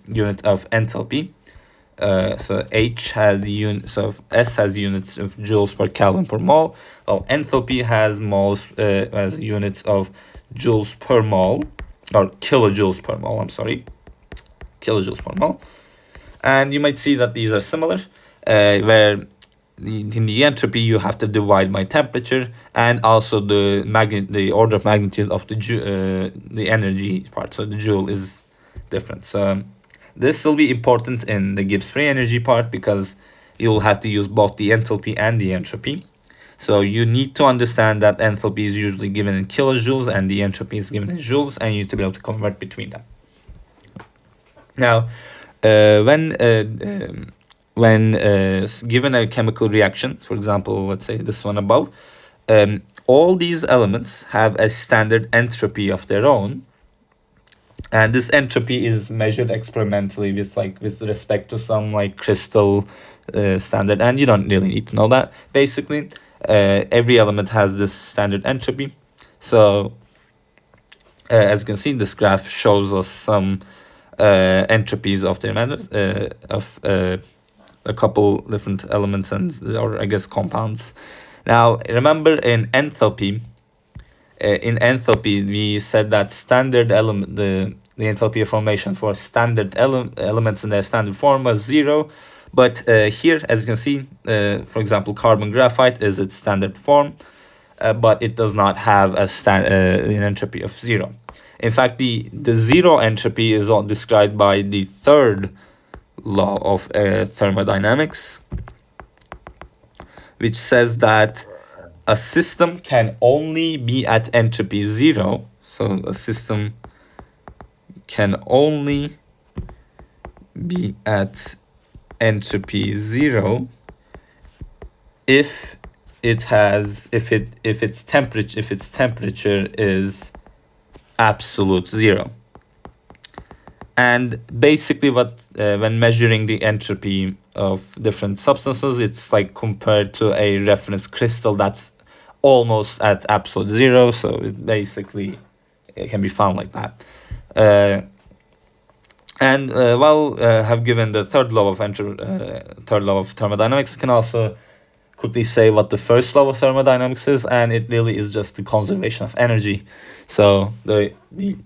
S1: unit of enthalpy. So H has the units of S has units of joules per Kelvin per mole, while enthalpy has as units of joules per mole, or kilojoules per mole. Kilojoules per mole. And you might see that these are similar, where in the entropy you have to divide by temperature, and also the order of magnitude of the energy part. So the joule is different. So this will be important in the Gibbs free energy part because you will have to use both the enthalpy and the entropy. So you need to understand that enthalpy is usually given in kilojoules and the entropy is given in joules, and you need to be able to convert between them. Now, when given a chemical reaction, for example, let's say this one above, all these elements have a standard entropy of their own. And this entropy is measured experimentally with respect to some crystal standard, and you don't really need to know that. Basically, every element has this standard entropy. So, as you can see, this graph shows us some entropies of their methods of a couple different elements or I guess compounds. Now, remember in enthalpy. In enthalpy, we said that standard element, the enthalpy of formation for standard elements in their standard form was 0. But here, as you can see, for example, carbon graphite is its standard form, but it does not have an entropy of 0. In fact, the zero entropy is described by the third law of thermodynamics, which says that a system can only be at entropy 0. So a system can only be at entropy 0 if its temperature is absolute 0. And basically what when measuring the entropy of different substances, it's like compared to a reference crystal that's almost at absolute 0. So it can be found like that. Have given the third law of thermodynamics, you can also quickly say what the first law of thermodynamics is, and it really is just the conservation of energy. So the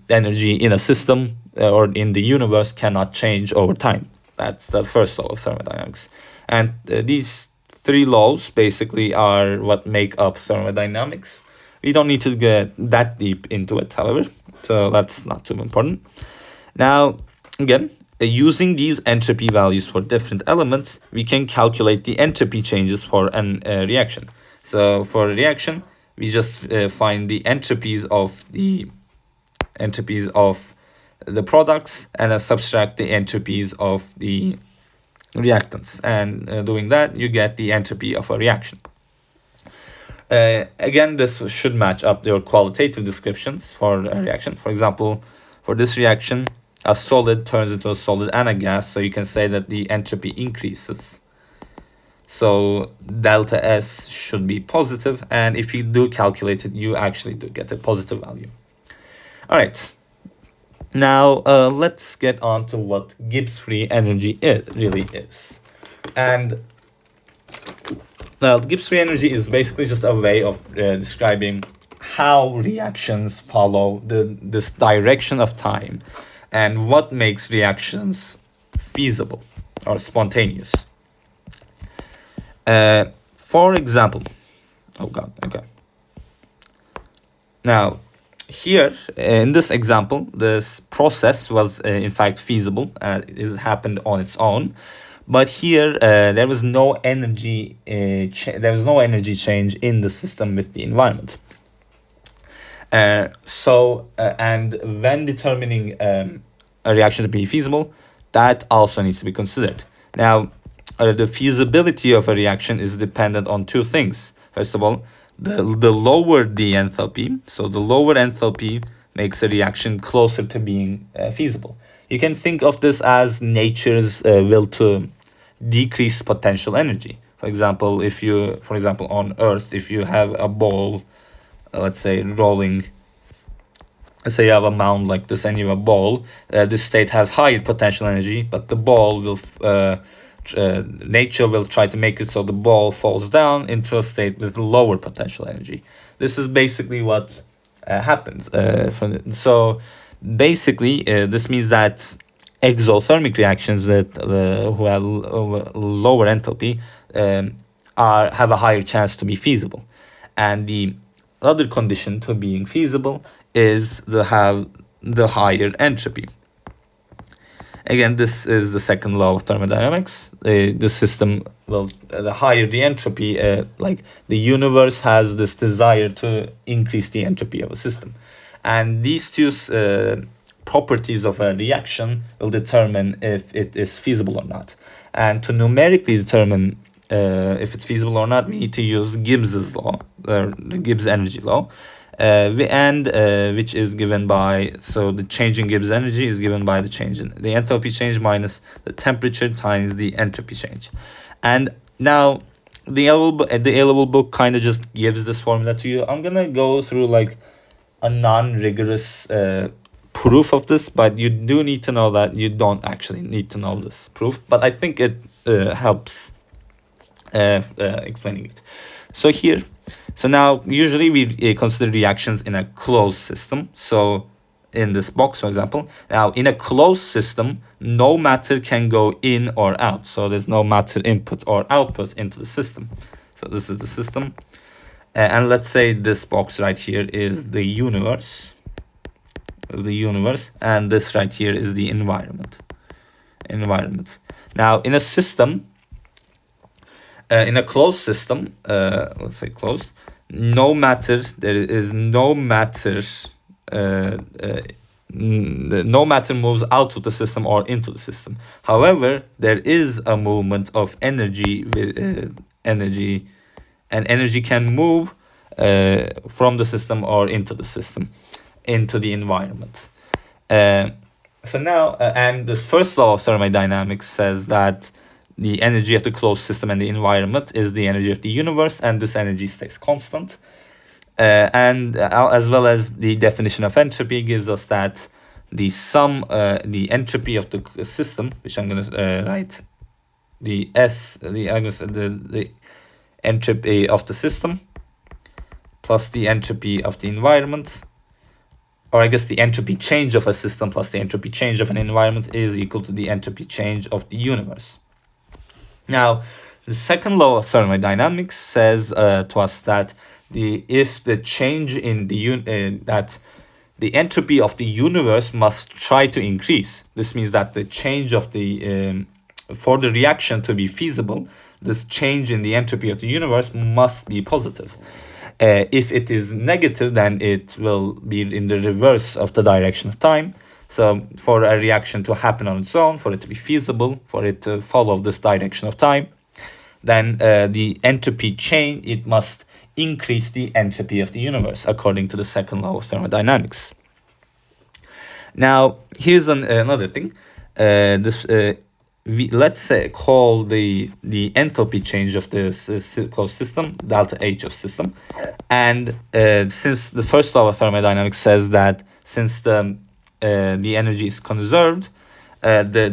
S1: energy in a system or in the universe cannot change over time. That's the first law of thermodynamics. And these three laws basically are what make up thermodynamics. We don't need to get that deep into it, however, so that's not too important. Now, again, using these entropy values for different elements, we can calculate the entropy changes for a reaction. So for a reaction, we just find the entropies of the products and subtract the entropies of the reactants. And doing that, you get the entropy of a reaction. Again, this should match up your qualitative descriptions for a reaction. For example, for this reaction, a solid turns into a solid and a gas, so you can say that the entropy increases. So delta S should be positive, and if you do calculate it, you actually do get a positive value. All right. Now, let's get on to what Gibbs free energy really is. And Gibbs free energy is basically just a way of describing how reactions follow this direction of time and what makes reactions feasible or spontaneous. For example, Now, here in this example, this process was in fact feasible. It happened on its own, but here there was no energy. There was no energy change in the system with the environment. And when determining a reaction to be feasible, that also needs to be considered. Now, the feasibility of a reaction is dependent on two things. First of all, the lower the enthalpy, so the lower enthalpy makes a reaction closer to being feasible. You can think of this as nature's will to decrease potential energy. For example, on Earth, if you have a ball, let's say rolling, let's say you have a mound like this and you have a ball, this state has higher potential energy, but the ball will nature will try to make it so the ball falls down into a state with lower potential energy. This is basically what happens. So basically, this means that exothermic reactions that who have lower enthalpy have a higher chance to be feasible. And the other condition to being feasible is to have the higher entropy. Again, this is the second law of thermodynamics. The system the higher the entropy, like the universe has this desire to increase the entropy of a system. And these two properties of a reaction will determine if it is feasible or not. And to numerically determine if it's feasible or not, we need to use Gibbs's law, the Gibbs energy law. Which is given by, so the change in Gibbs energy is given by the change in the enthalpy change minus the temperature times the entropy change. And now the A-level book kind of just gives this formula to you. I'm gonna go through like a non-rigorous proof of this, but you do need to know that you don't actually need to know this proof, but I think it helps explaining it. So now, usually we consider reactions in a closed system. So in this box, for example, now in a closed system, no matter can go in or out. So there's no matter input or output into the system. So this is the system. And let's say this box right here is the universe. the universe, and this right here is the environment. Now, in a system, in a closed system, let's say closed, no matter no matter moves out of the system or into the system. However, there is a movement of energy and energy can move from the system or into the system, into the environment. So now, and the first law of thermodynamics says that the energy of the closed system and the environment is the energy of the universe, and this energy stays constant. And as well as the definition of entropy gives us that the entropy of the system, which I'm going to write the entropy of the system plus the entropy of the environment, or I guess the entropy change of a system plus the entropy change of an environment, is equal to the entropy change of the universe. Now, the second law of thermodynamics says to us that if the change in that the entropy of the universe must try to increase. This means that the change of the for the reaction to be feasible, this change in the entropy of the universe must be positive. If it is negative, then it will be in the reverse of the direction of time. So for a reaction to happen on its own, for it to be feasible, for it to follow this direction of time, then the entropy change, it must increase the entropy of the universe, according to the second law of thermodynamics. Now, here's another thing. Let's say call the enthalpy change of this closed system delta H of system, and since the first law of thermodynamics says that since the energy is conserved, the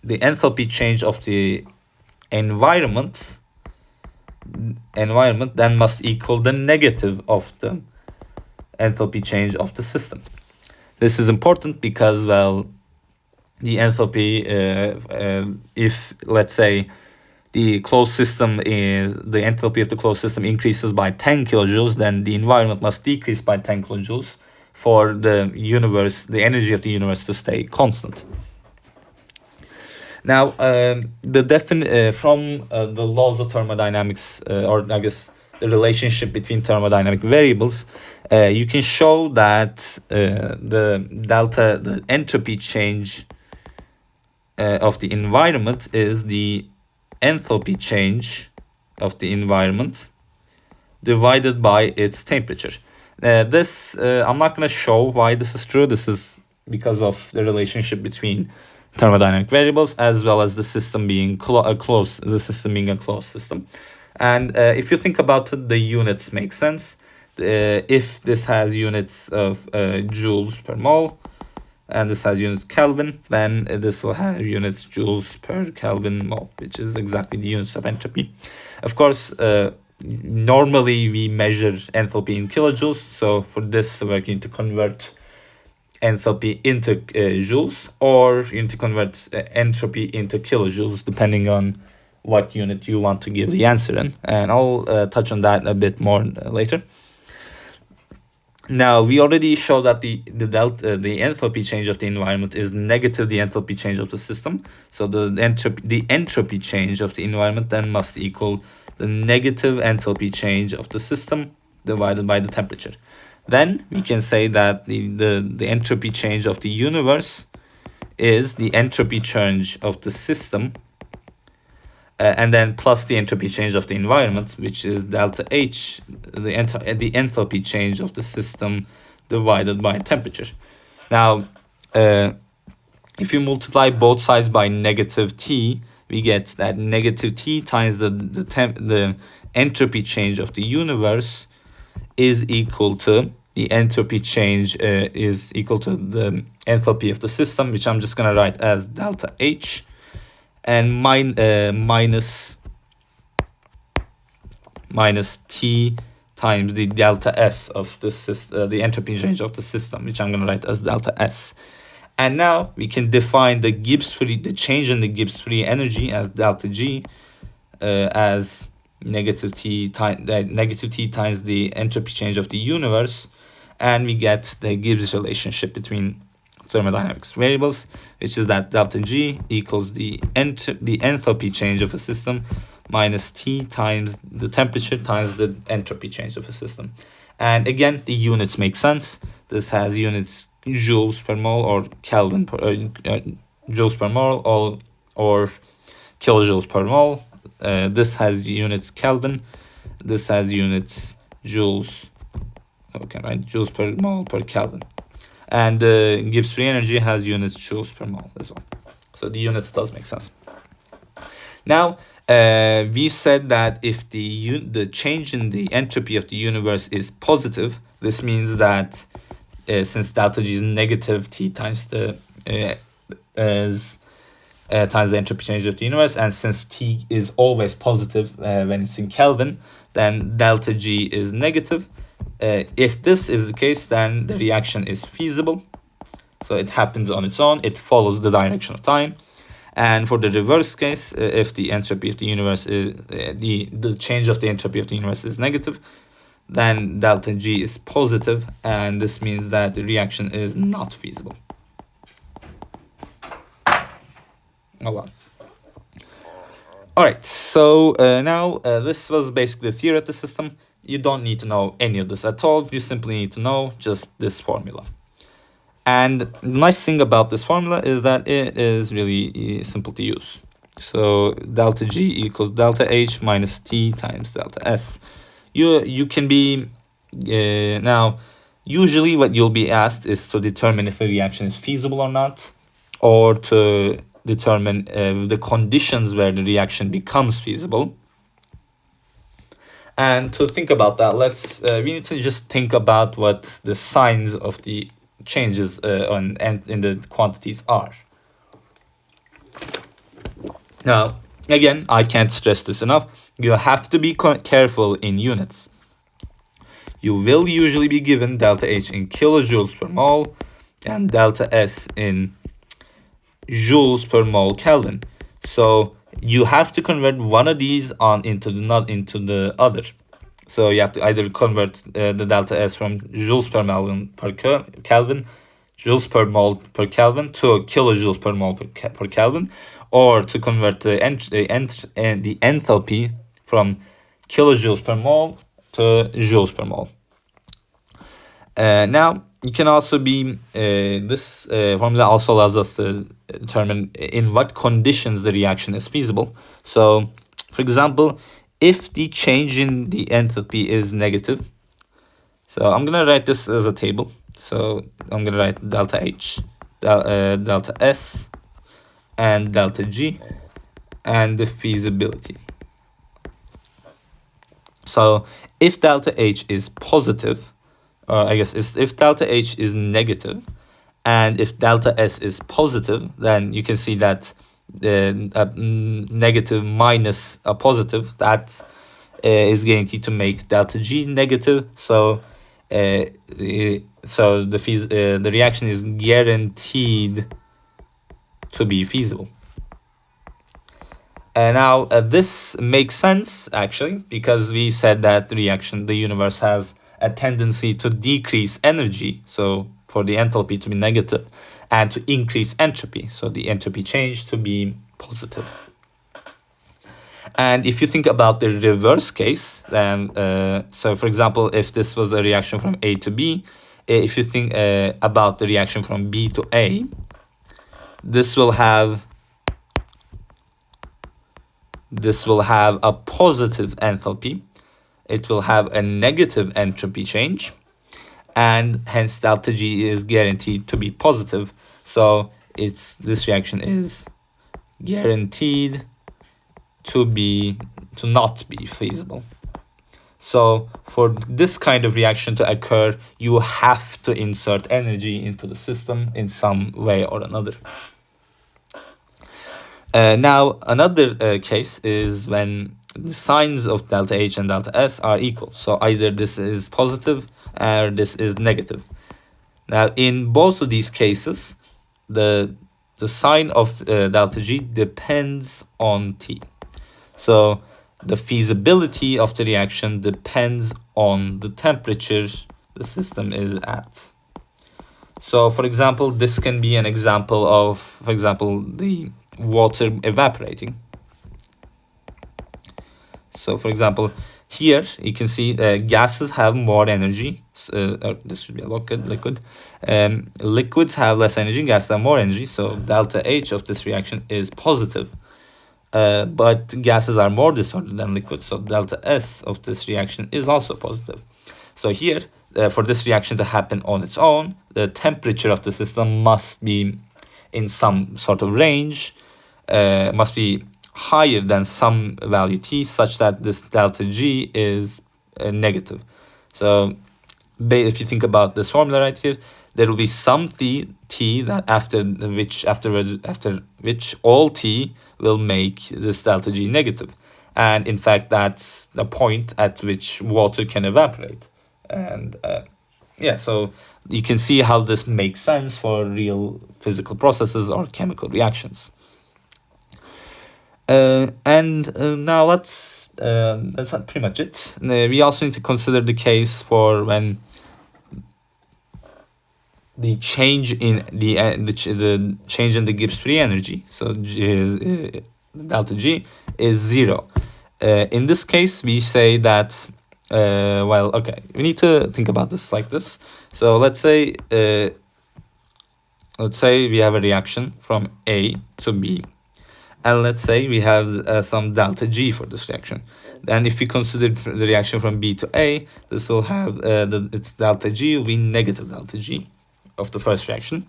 S1: enthalpy change of the environment then must equal the negative of the enthalpy change of the system. This is important because, well, the enthalpy, if let's say the closed system is, the enthalpy of the closed system increases by 10 kilojoules, then the environment must decrease by 10 kilojoules for the universe, the energy of the universe, to stay constant. Now, from the laws of thermodynamics, or I guess the relationship between thermodynamic variables, you can show that the entropy change of the environment is the enthalpy change of the environment divided by its temperature. I'm not going to show why this is true. This is because of the relationship between thermodynamic variables as well as the system being a closed system. And if you think about it, the units make sense. If this has units of joules per mole and this has units Kelvin, then this will have units joules per Kelvin mole, which is exactly the units of entropy. Of course, normally we measure enthalpy in kilojoules, so for this we're going to convert enthalpy into joules, or you need to convert entropy into kilojoules, depending on what unit you want to give the answer in, and I'll touch on that a bit more later. Now, we already showed that the enthalpy change of the environment is negative the enthalpy change of the system, so the entropy change of the environment then must equal the negative enthalpy change of the system divided by the temperature. Then we can say that the entropy change of the universe is the entropy change of the system, and then plus the entropy change of the environment, which is delta H, the enthalpy change of the system divided by temperature. Now, if you multiply both sides by negative T, we get that negative T times the entropy change of the universe is equal to the entropy change is equal to the enthalpy of the system, which I'm just going to write as delta H, and minus T times the delta S of the entropy change of the system, which I'm going to write as delta S. And now we can define the change in the Gibbs free energy as delta G, as negative T times the entropy change of the universe, and we get the Gibbs relationship between thermodynamics variables, which is that delta G equals the enthalpy change of a system minus T times the temperature times the entropy change of a system. And again, the units make sense. This has units joules per mole or Kelvin per joules per mole or kilojoules per mole. This has units Kelvin. This has units joules. Okay, right, joules per mole per Kelvin. And the Gibbs free energy has units joules per mole as well. So the units does make sense. Now, we said that if the change in the entropy of the universe is positive, this means that since delta G is negative, T times the times the entropy change of the universe, and since T is always positive when it's in Kelvin, then delta G is negative. If this is the case, then the reaction is feasible. So it happens on its own. It follows the direction of time. And for the reverse case, if the entropy of the universe is the change of the entropy of the universe is negative, then delta G is positive, and this means that the reaction is not feasible. Oh well. All right. So now this was basically the theory of the system. You don't need to know any of this at all. You simply need to know just this formula. And the nice thing about this formula is that it is really simple to use. So delta G equals delta H minus T times delta S. You can be now usually what you'll be asked is to determine if a reaction is feasible or not, or to determine the conditions where the reaction becomes feasible. And to think about that, we need to just think about what the signs of the changes in the quantities are. Now, again, I can't stress this enough. You have to be careful in units. You will usually be given delta H in kilojoules per mole and delta S in joules per mole Kelvin. So you have to convert one of these into the other. So you have to either convert the delta S from joules per mole per Kelvin, joules per mole per Kelvin to kilojoules per mole per Kelvin, or to convert the enthalpy from kilojoules per mole to joules per mole. Now, you can also be, this formula also allows us to determine in what conditions the reaction is feasible. So, for example, if the change in the enthalpy is negative, so I'm going to write this as a table. So I'm going to write delta H, delta S, and delta G, and the feasibility. So if delta H is positive, if delta H is negative, and if delta S is positive, then you can see that the negative minus a positive, that is guaranteed to make delta G negative. So the reaction is guaranteed to be feasible. Now this makes sense actually, because we said that the universe has a tendency to decrease energy, so for the enthalpy to be negative, and to increase entropy, so the entropy change to be positive. And if you think about the reverse case, then so for example, if this was a reaction from A to B, if you think about the reaction from B to A, this will have a positive enthalpy, it will have a negative entropy change, and hence delta G is guaranteed to be positive. So this reaction is guaranteed to not be feasible. So for this kind of reaction to occur, you have to insert energy into the system in some way or another. Now, another case is when the signs of delta H and delta S are equal. So either this is positive or this is negative. Now, in both of these cases, the sign of delta G depends on T. So the feasibility of the reaction depends on the temperature the system is at. So for example, this can be an example of, for example, the water evaporating. So for example, here you can see gases have more energy. This should be a liquid. Liquids have less energy, gases have more energy. So delta H of this reaction is positive. But gases are more disordered than liquids. So delta S of this reaction is also positive. So here, for this reaction to happen on its own, the temperature of the system must be in some sort of range, must be higher than some value T, such that this delta G is negative. So if you think about this formula right here, there will be some T that after which all T will make this delta G negative. And in fact, that's the point at which water can evaporate. And yeah, so you can see how this makes sense for real physical processes or chemical reactions. Now that's not pretty much it. We also need to consider the case for when the change in the change in the Gibbs free energy, so delta G is 0. In this case, we say that well, okay, we need to think about this like this. So let's say we have a reaction from A to B, and let's say we have some delta G for this reaction. And if we consider the reaction from B to A, this will have its delta G will be negative delta G of the first reaction.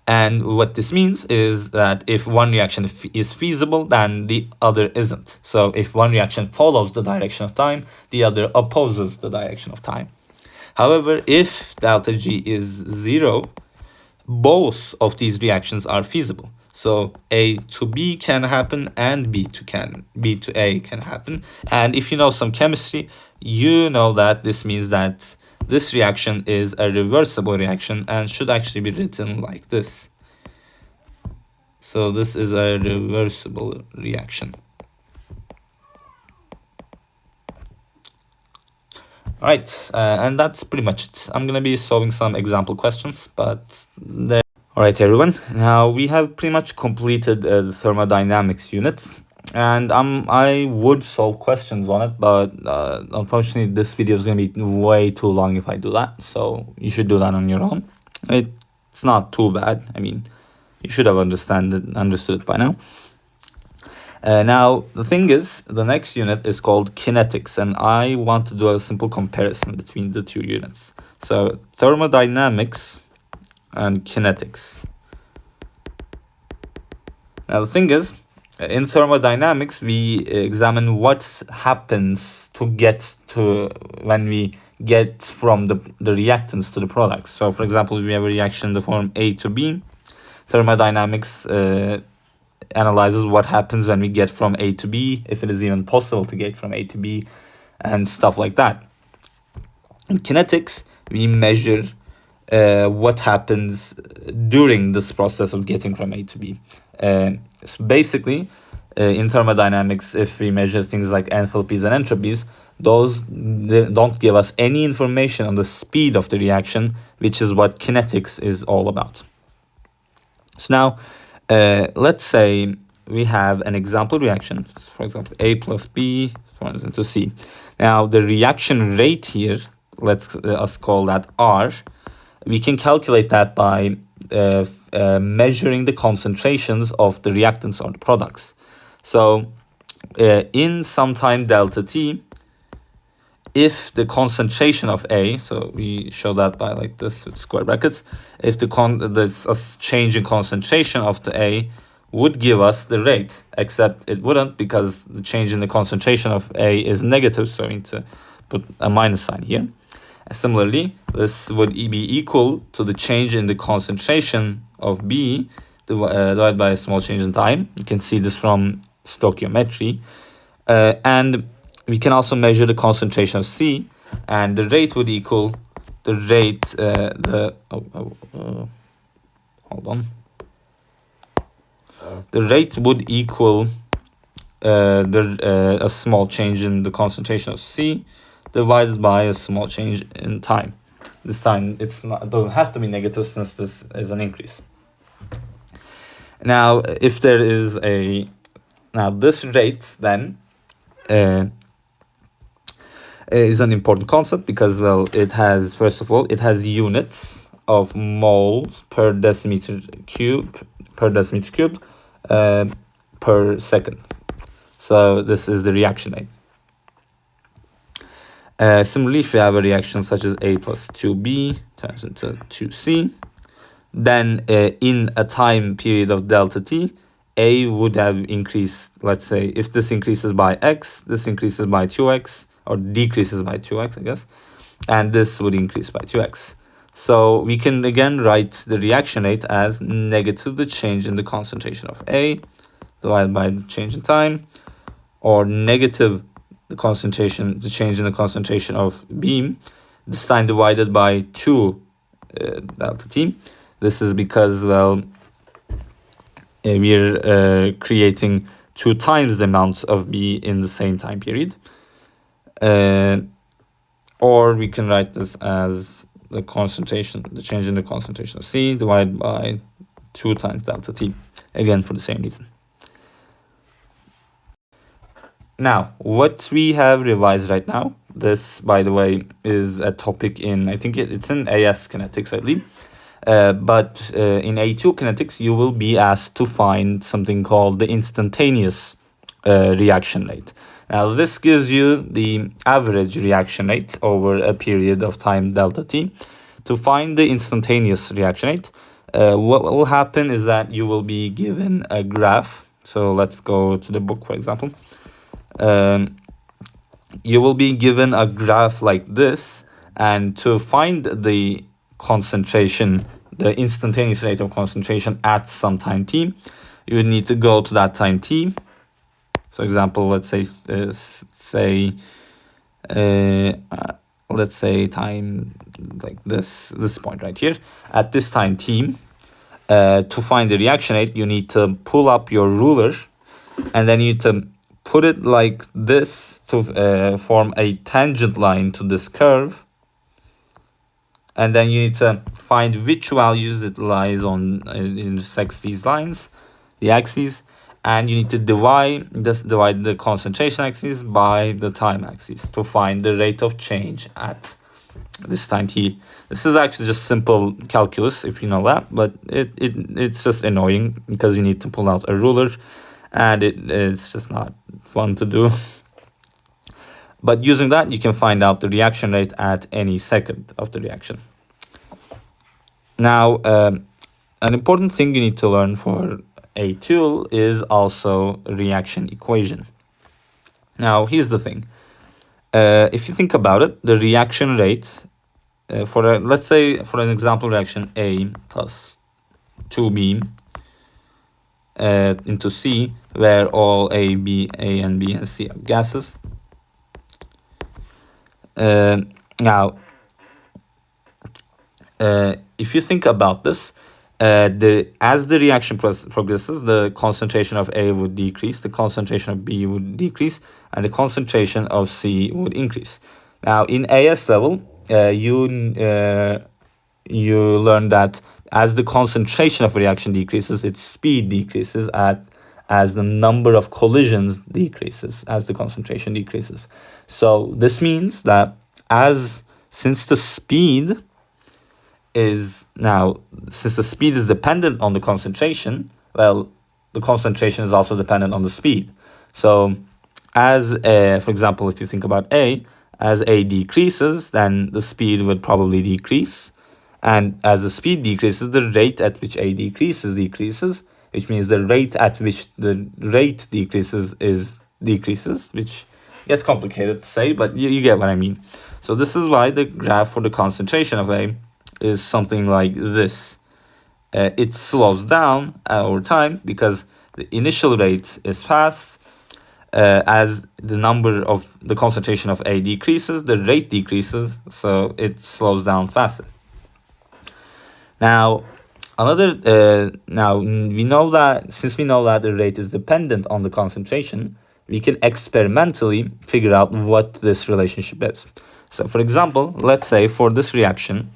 S1: And what this means is that if one reaction is feasible, then the other isn't. So if one reaction follows the direction of time, the other opposes the direction of time. However, if delta G is 0, both of these reactions are feasible. So A to B can happen and B to A can happen. And if you know some chemistry, you know that this means that this reaction is a reversible reaction and should actually be written like this. So this is a reversible reaction. Alright, and that's pretty much it. I'm gonna be solving some example questions, but there. Alright everyone, now we have pretty much completed the thermodynamics unit. And I would solve questions on it, but unfortunately this video is going to be way too long if I do that. So you should do that on your own. It's not too bad. I mean, you should have understood it by now. Now, the thing is, the next unit is called Kinetics, and I want to do a simple comparison between the two units. So thermodynamics and kinetics. Now, the thing is, in thermodynamics, we examine what happens to get to when we get from the reactants to the products. So, for example, if we have a reaction in the form A to B, thermodynamics analyzes what happens when we get from A to B, if it is even possible to get from A to B, and stuff like that. In kinetics, we measure what happens during this process of getting from A to B. So basically, in thermodynamics, if we measure things like enthalpies and entropies, those don't give us any information on the speed of the reaction, which is what kinetics is all about. So now, let's say we have an example reaction, for example, A plus B turns into C. Now, the reaction rate here, let's us call that R. We can calculate that by measuring the concentrations of the reactants or the products. So in some time delta T, if the concentration of A, so we show that by like this with square brackets, if there's a change in concentration of the A would give us the rate, except it wouldn't because the change in the concentration of A is negative, so we need to put a minus sign here. Similarly, this would be equal to the change in the concentration of B divided by a small change in time. You can see this from stoichiometry. And we can also measure the concentration of C, and the rate would equal the rate, hold on. The rate would equal a small change in the concentration of C divided by a small change in time. This time it doesn't have to be negative since this is an increase. Now, if there is this rate then is an important concept because, well, it has, first of all, it has units of moles per decimeter cube per second. So this is the reaction rate. Similarly, if you have a reaction such as A plus 2B turns into 2C, then in a time period of delta t, A would have increased. Let's say if this increases by x, this increases by 2x, or decreases by 2x, I guess, and this would increase by 2x. So we can again write the reaction rate as negative the change in the concentration of A divided by the change in time, or negative the change in the concentration of B, this time divided by 2 delta t. This is because, well, we're creating 2 times the amount of B in the same time period. Or we can write this as the change in the concentration of C divided by 2 times delta t, again for the same reason. Now, what we have revised right now, this, by the way, is a topic in, I think it's in AS Kinetics, I believe. But in A2 Kinetics, you will be asked to find something called the instantaneous reaction rate. Now, this gives you the average reaction rate over a period of time delta t. To find the instantaneous reaction rate, what will happen is that you will be given a graph. So let's go to the book, for example. You will be given a graph like this, and to find the concentration, the instantaneous rate of concentration at some time t, you would need to go to that time t. So example, let's say time like this point right here. At this time t, to find the reaction rate, you need to pull up your ruler, and then you need to put it like this to form a tangent line to this curve. And then you need to find which values it lies on, intersects these lines, the axes, and you need to divide the concentration axis by the time axis to find the rate of change at this time t. This is actually just simple calculus if you know that, but it's just annoying because you need to pull out a ruler, and it's just not fun to do. But using that, you can find out the reaction rate at any second of the reaction. Now, an important thing you need to learn for A2 is also a reaction equation. Now, here's the thing. If you think about it, the reaction rate let's say for an example reaction A plus 2B into C, where all A and B and C are gases. Now, if you think about this, as the reaction progresses, the concentration of A would decrease, the concentration of B would decrease, and the concentration of C would increase. Now, in AS level, you learn that as the concentration of a reaction decreases, its speed decreases as the number of collisions decreases, as the concentration decreases. So this means that since the speed is dependent on the concentration, well, the concentration is also dependent on the speed. So for example, if you think about A, as A decreases, then the speed would probably decrease. And as the speed decreases, the rate at which A decreases, which means the rate at which the rate decreases decreases, which gets complicated to say, but you get what I mean. So this is why the graph for the concentration of A is something like this. It slows down over time because the initial rate is fast. As the concentration of A decreases, the rate decreases, so it slows down faster. Now, we know that since we know that the rate is dependent on the concentration, we can experimentally figure out what this relationship is. So for example, let's say for this reaction,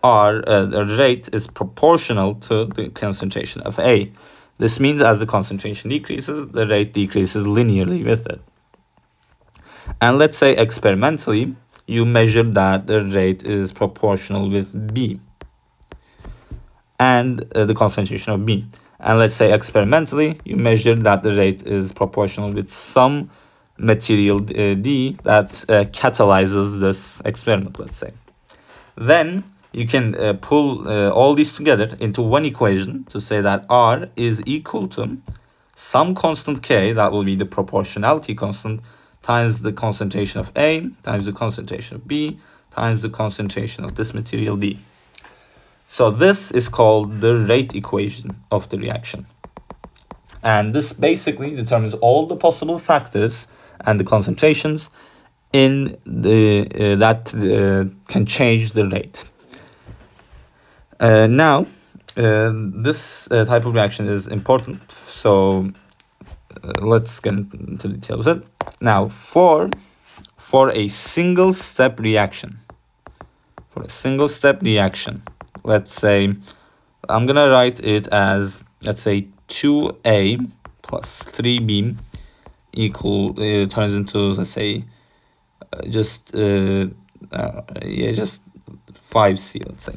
S1: the rate is proportional to the concentration of A. This means as the concentration decreases, the rate decreases linearly with it. And let's say experimentally, you measure that the rate is proportional with B and the concentration of B. And let's say experimentally, you measure that the rate is proportional with some material D that catalyzes this experiment, let's say. Then you can pull all these together into one equation to say that R is equal to some constant K, that will be the proportionality constant, times the concentration of A, times the concentration of B, times the concentration of this material D. So this is called the rate equation of the reaction. And this basically determines all the possible factors and the concentrations in the that can change the rate. Now, this type of reaction is important, so let's get into details of it. Now, for a single step reaction, let's say, I'm gonna write it as, let's say, 2A plus 3B equal, turns into, let's say, just 5C, let's say.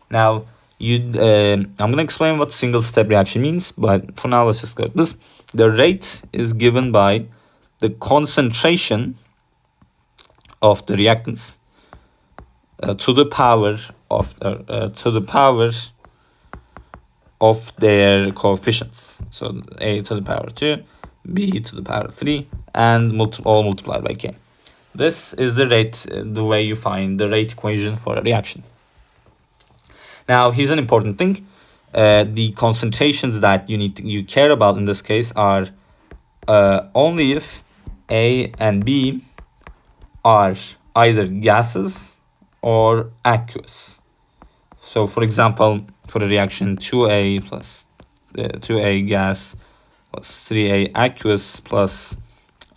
S1: Now, I'm gonna explain what single step reaction means, but for now, let's just go with this. The rate is given by the concentration of the reactants to the power of their coefficients. So A to the power 2, B to the power 3, and all multiplied by K. This is the rate, the way you find the rate equation for a reaction. Now, here's an important thing. The concentrations that you care about in this case are only if A and B are either gases or aqueous. So, for example, for the reaction 2A plus 2A gas plus 3A aqueous plus,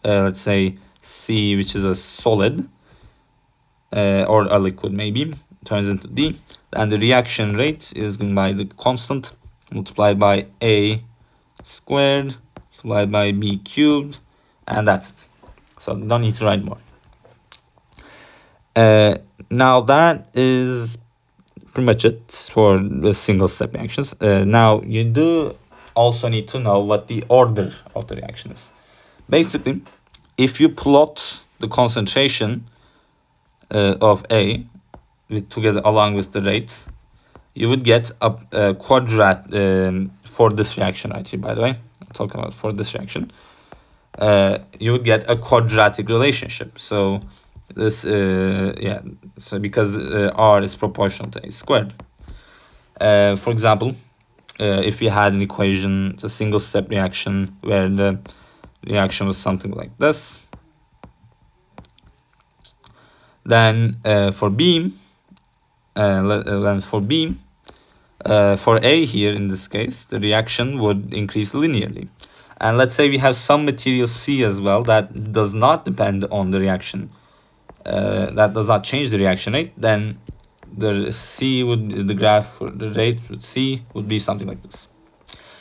S1: let's say, C, which is a solid or a liquid maybe, turns into D. And the reaction rate is given by the constant multiplied by A squared multiplied by B cubed, and that's it. So don't need to write more. Now that is pretty much it for the single step reactions. Now you do also need to know what the order of the reaction is. Basically, if you plot the concentration of A together along with the rate, you would get a quadrat for this reaction right here, by the way. I'm talking about for this reaction. You would get a quadratic relationship. So this, so because R is proportional to A squared. For example, if you had an equation, a single step reaction where the reaction was something like this, then for B, for A here in this case, the reaction would increase linearly. And let's say we have some material C as well that does not depend on the reaction, that does not change the reaction rate, then the graph for the rate with C would be something like this.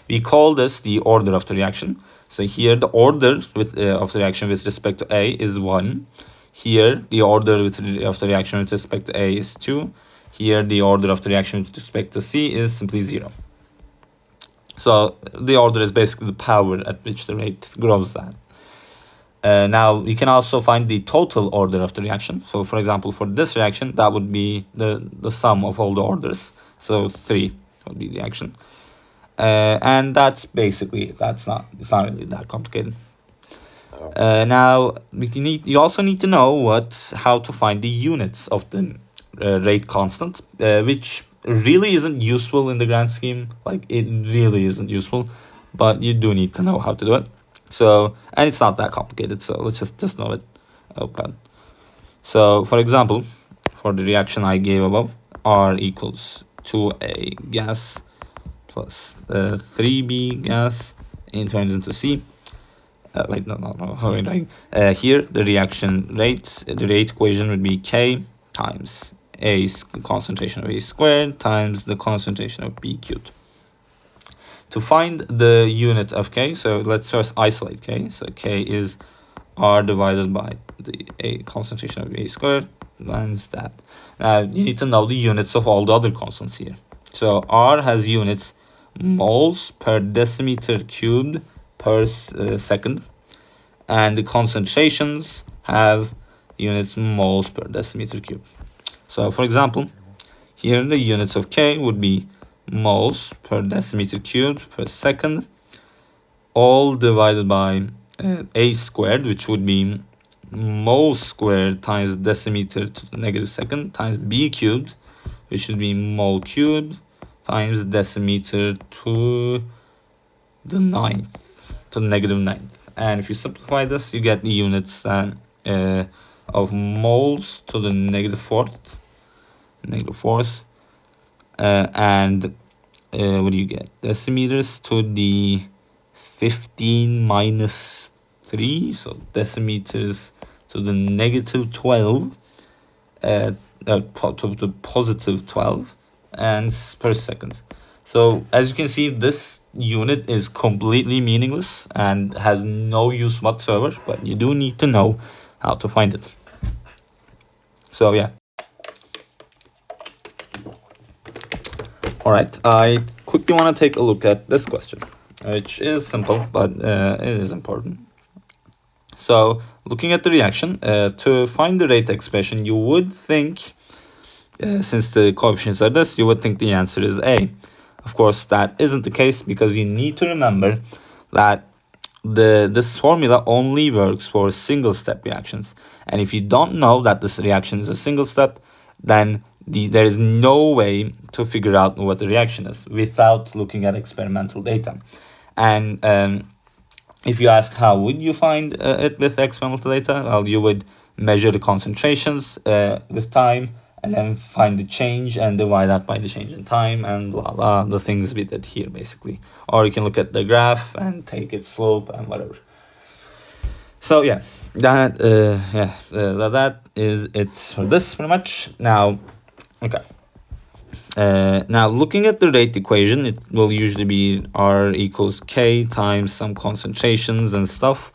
S1: We call this the order of the reaction. So here the order of the reaction with respect to A is 1. Here the order of the reaction with respect to A is 2. Here the order of the reaction with respect to C is simply 0. So the order is basically the power at which the rate grows at. Now we can also find the total order of the reaction. So for example, for this reaction, that would be the sum of all the orders. So 3 would be the reaction. And that's basically, it's not really that complicated. Now you also need to know how to find the units of the rate constant, which really isn't useful in the grand scheme. Like, it really isn't useful, but you do need to know how to do it. So, and it's not that complicated, so let's just know it. Oh god. So for example, for the reaction I gave above, R equals 2A gas plus 3B gas, and it turns into C. wait, no, wait. Here, the reaction rate, the rate equation would be K times A concentration of A squared times the concentration of B cubed. To find the unit of K, so let's first isolate K. So K is R divided by the A concentration of A squared times that. Now, you need to know the units of all the other constants here. So R has units moles per decimeter cubed per second, and the concentrations have units moles per decimeter cubed. So for example, here the units of K would be moles per decimeter cubed per second, all divided by A squared, which would be mole squared times decimeter to the negative second times B cubed, which should be mole cubed times decimeter to the negative ninth. And if you simplify this, you get the units then of moles to the negative fourth, and what do you get? Decimeters to the 15 minus 3, so decimeters to the negative 12, to the positive 12, and per second. So as you can see, this unit is completely meaningless and has no use whatsoever, but you do need to know how to find it. So yeah. All right, I quickly want to take a look at this question, which is simple, but it is important. So looking at the reaction, to find the rate expression, you would think, since the coefficients are this, you would think the answer is A. Of course, that isn't the case, because you need to remember that this formula only works for single step reactions. And if you don't know that this reaction is a single step, then there is no way to figure out what the reaction is without looking at experimental data. And if you ask how would you find it with experimental data, well, you would measure the concentrations with time, and then find the change and divide that by the change in time, and blah blah, the things we did here basically. Or you can look at the graph and take its slope and whatever. So yeah, that is it for this pretty much. Now, okay. Now looking at the rate equation, it will usually be R equals K times some concentrations and stuff.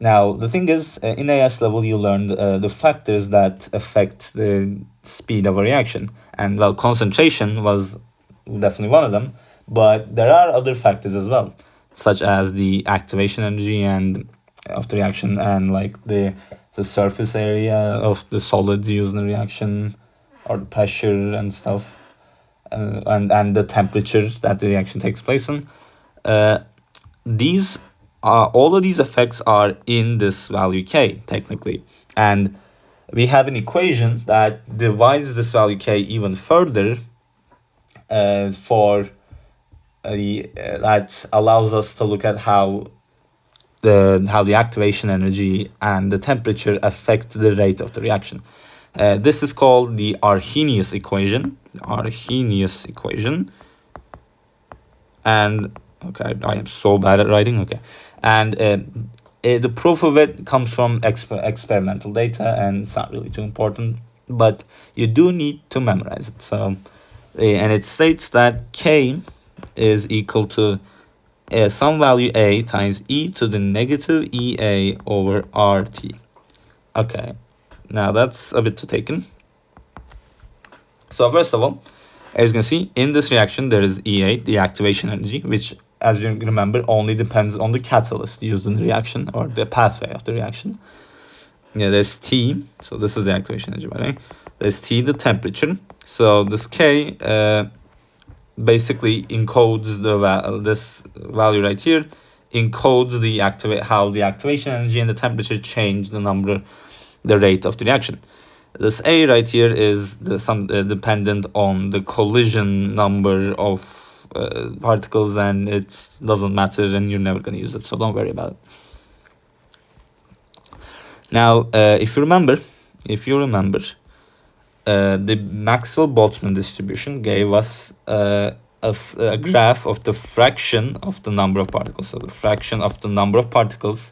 S1: Now, the thing is, in AS level, you learned the factors that affect the speed of a reaction. And, well, concentration was definitely one of them. But there are other factors as well, such as the activation energy and of the reaction, and like the surface area of the solids used in the reaction, or the pressure and stuff, and the temperature that the reaction takes place in. All of these effects are in this value K, technically. And we have an equation that divides this value K even further that allows us to look at how the activation energy and the temperature affect the rate of the reaction. This is called the Arrhenius equation. And okay, I am so bad at writing. Okay, and the proof of it comes from experimental data, and it's not really too important, but you do need to memorize it. So, and it states that K is equal to some value A times e to the negative EA over RT. Okay, now that's a bit to take in. So first of all, as you can see, in this reaction, there is EA, the activation energy, which, as you remember, only depends on the catalyst used in the reaction, or the pathway of the reaction. Yeah, there's T, so this is the activation energy, by the way. There's T, the temperature. So this K basically encodes this value right here, encodes how the activation energy and the temperature change the rate of the reaction. This A right here is dependent on the collision number of particles, and it doesn't matter, and you're never going to use it, so don't worry about it. Now, if you remember, the Maxwell-Boltzmann distribution gave us a graph of the fraction of the number of particles. So the fraction of the number of particles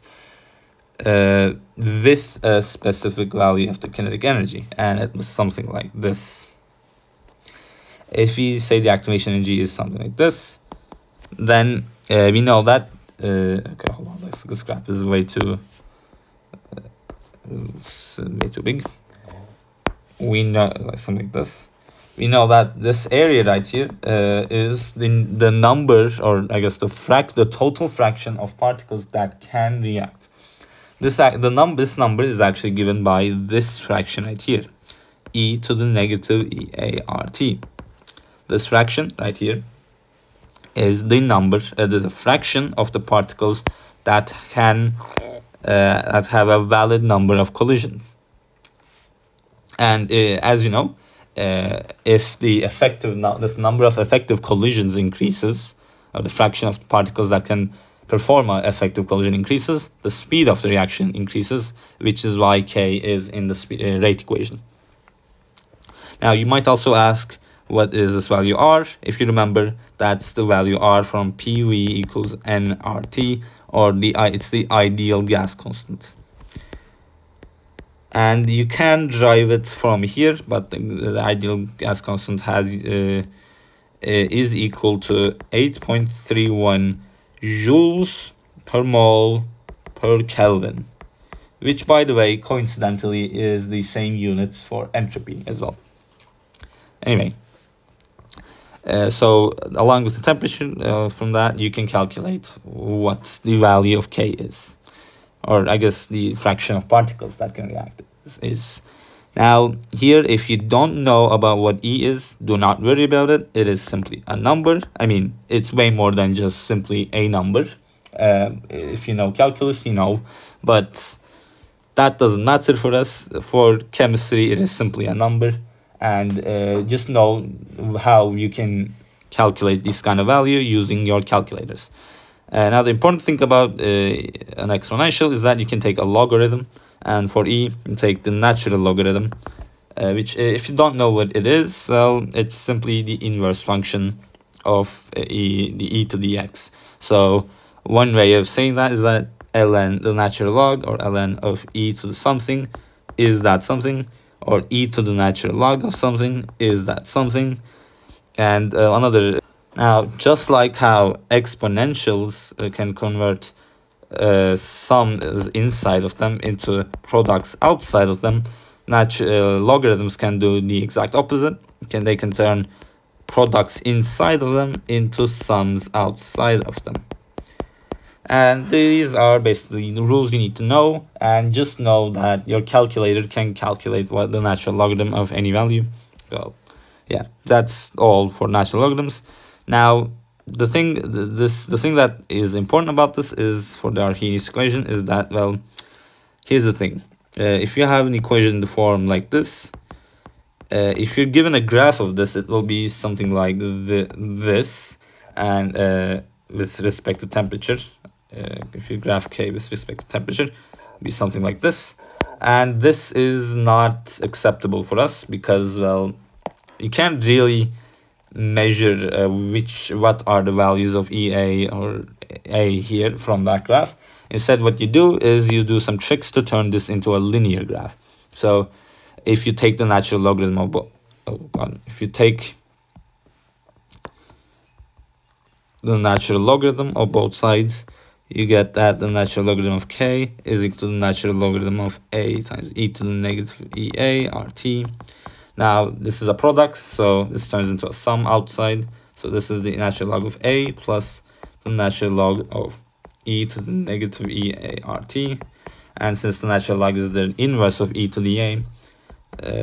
S1: with a specific value of the kinetic energy, and it was something like this. If we say the activation energy is something like this, then we know that okay, hold on, this graph is way too big. We know, like something like this. We know that this area right here is the number, or I guess the total fraction of particles that can react. This number is actually given by this fraction right here, e to the negative EART. This fraction right here is the number, there's a fraction of the particles that can that have a valid number of collisions. And as you know, if the number of effective collisions increases, or the fraction of particles that can perform an effective collision increases, the speed of the reaction increases, which is why K is in the rate equation. Now you might also ask, what is this value R? If you remember, that's the value R from PV equals nRT, or it's the ideal gas constant. And you can derive it from here, but the ideal gas constant is equal to 8.31 joules per mole per Kelvin, which, by the way, coincidentally is the same units for entropy as well. Anyway, so along with the temperature, from that you can calculate what the value of K is, or I guess the fraction of particles that can react is. Now here, if you don't know about what E is, do not worry about it. It is simply a number. I mean, it's way more than just simply a number. If you know calculus, you know, but that doesn't matter for us. For chemistry, it is simply a number, and just know how you can calculate this kind of value using your calculators. Now the important thing about an exponential is that you can take a logarithm, and for E you take the natural logarithm, which if you don't know what it is, well, it's simply the inverse function of the e to the x. So one way of saying that is that ln, the natural log, or ln of e to the something, is that something, or e to the natural log of something is that something. And now, just like how exponentials can convert sums inside of them into products outside of them, logarithms can do the exact opposite. They can turn products inside of them into sums outside of them. And these are basically the rules you need to know, and just know that your calculator can calculate what the natural logarithm of any value. So yeah, that's all for natural logarithms. Now, the thing that is important about this is, for the Arrhenius equation, is that, well, here's the thing. If you have an equation in the form like this, if you're given a graph of this, it will be something like this, and with respect to temperature, if you graph K with respect to temperature, it'll be something like this. And this is not acceptable for us because, well, you can't really measure what are the values of EA or A here from that graph. Instead, what you do is you do some tricks to turn this into a linear graph. So if you take the natural logarithm of if you take the natural logarithm of both sides, you get that the natural logarithm of K is equal to the natural logarithm of A times e to the negative EA RT. Now, this is a product, so this turns into a sum outside. So this is the natural log of A plus the natural log of e to the negative EA RT. And since the natural log is the inverse of e to the A,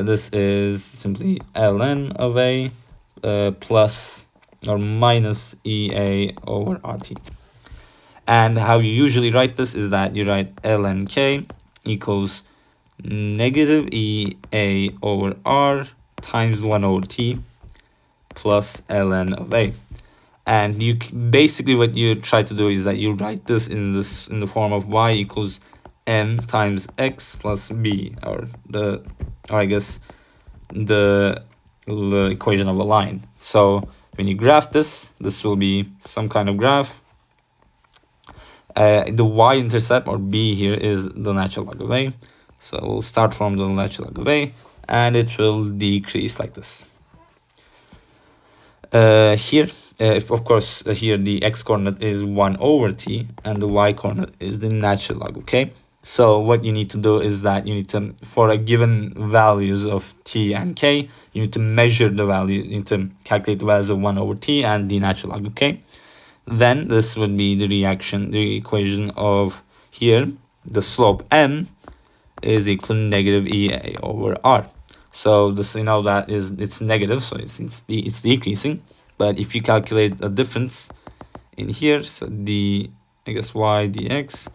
S1: this is simply ln of A plus or minus EA over RT. And how you usually write this is that you write ln K equals negative EA over R times 1 over T plus ln of A. And you basically, what you try to do is that you write this in the form of y equals m times x plus b, or I guess the equation of a line. So when you graph this will be some kind of graph. The y-intercept, or b here, is the natural log of a. So we'll start from the natural log of a, and it will decrease like this. Here, if of course here the x-coordinate is 1 over t, and the y-coordinate is the natural log, okay? So what you need to do is that you need to, for a given values of t and k, you need to measure the value, you need to calculate the values of 1 over t and the natural log, okay? Then this would be the reaction, the equation of here, the slope m is equal to negative EA over R. So this, you know, that is, it's negative, so it's decreasing. But if you calculate a difference in here, so I guess y dx,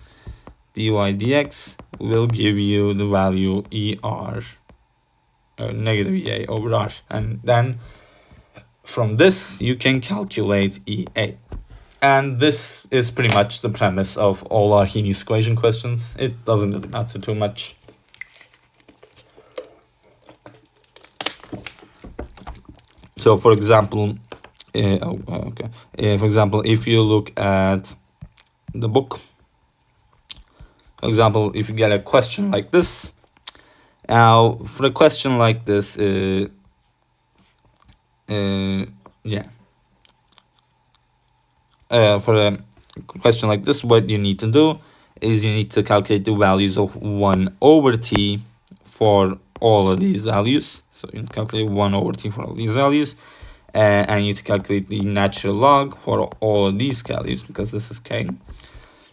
S1: dy dx will give you the value ER, negative EA over R. And then from this, you can calculate EA. And this is pretty much the premise of all Arrhenius equation questions. It doesn't really matter too much. So, for example, for example, if you look at the book, for example, if you get a question like this, now for a question like this, for a question like this, what you need to do is you need to calculate the values of 1 over t for all of these values. So you calculate 1 over t for all these values, and you need to calculate the natural log for all of these values, because this is k,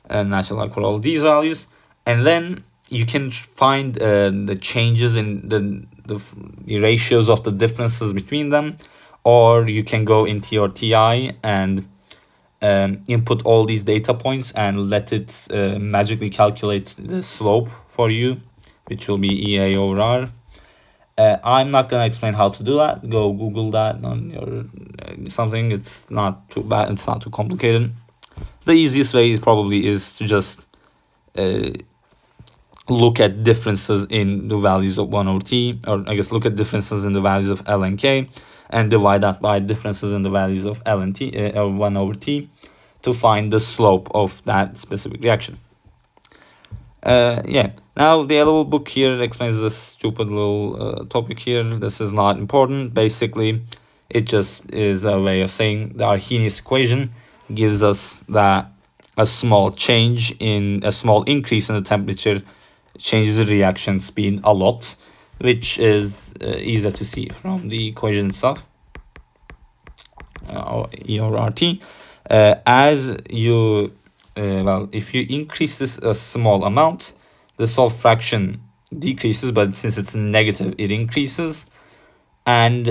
S1: and natural log for all these values. And then you can find the changes in the ratios of the differences between them, or you can go into your TI and input all these data points and let it magically calculate the slope for you, which will be EA over R. I'm not gonna explain how to do that. Go Google that on your something. It's not too bad. It's not too complicated. The easiest way is probably to just look at differences in the values of 1 over t, or I guess look at differences in the values of L and K, and divide that by differences in the values of L and T, or 1 over t, to find the slope of that specific reaction. Now the little book here explains this stupid little topic here. This is not important. Basically, it just is a way of saying the Arrhenius equation gives us that a small increase in the temperature changes the reaction speed a lot, which is easier to see from the equation itself, or E over RT. As you, if you increase this a small amount, the solve fraction decreases, but since it's negative, it increases. And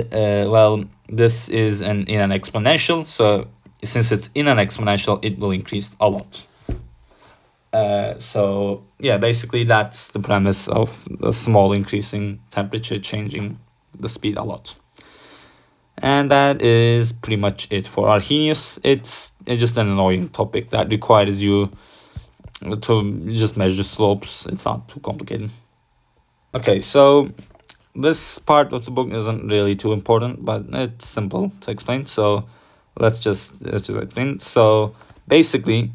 S1: this is in an exponential, so since it's in an exponential, it will increase a lot. So yeah, basically that's the premise of the small increasing temperature changing the speed a lot. And that is pretty much it for Arrhenius. It's just an annoying topic that requires you to just measure slopes. It's not too complicated. Okay, so this part of the book isn't really too important, but it's simple to explain. So let's just explain. So basically,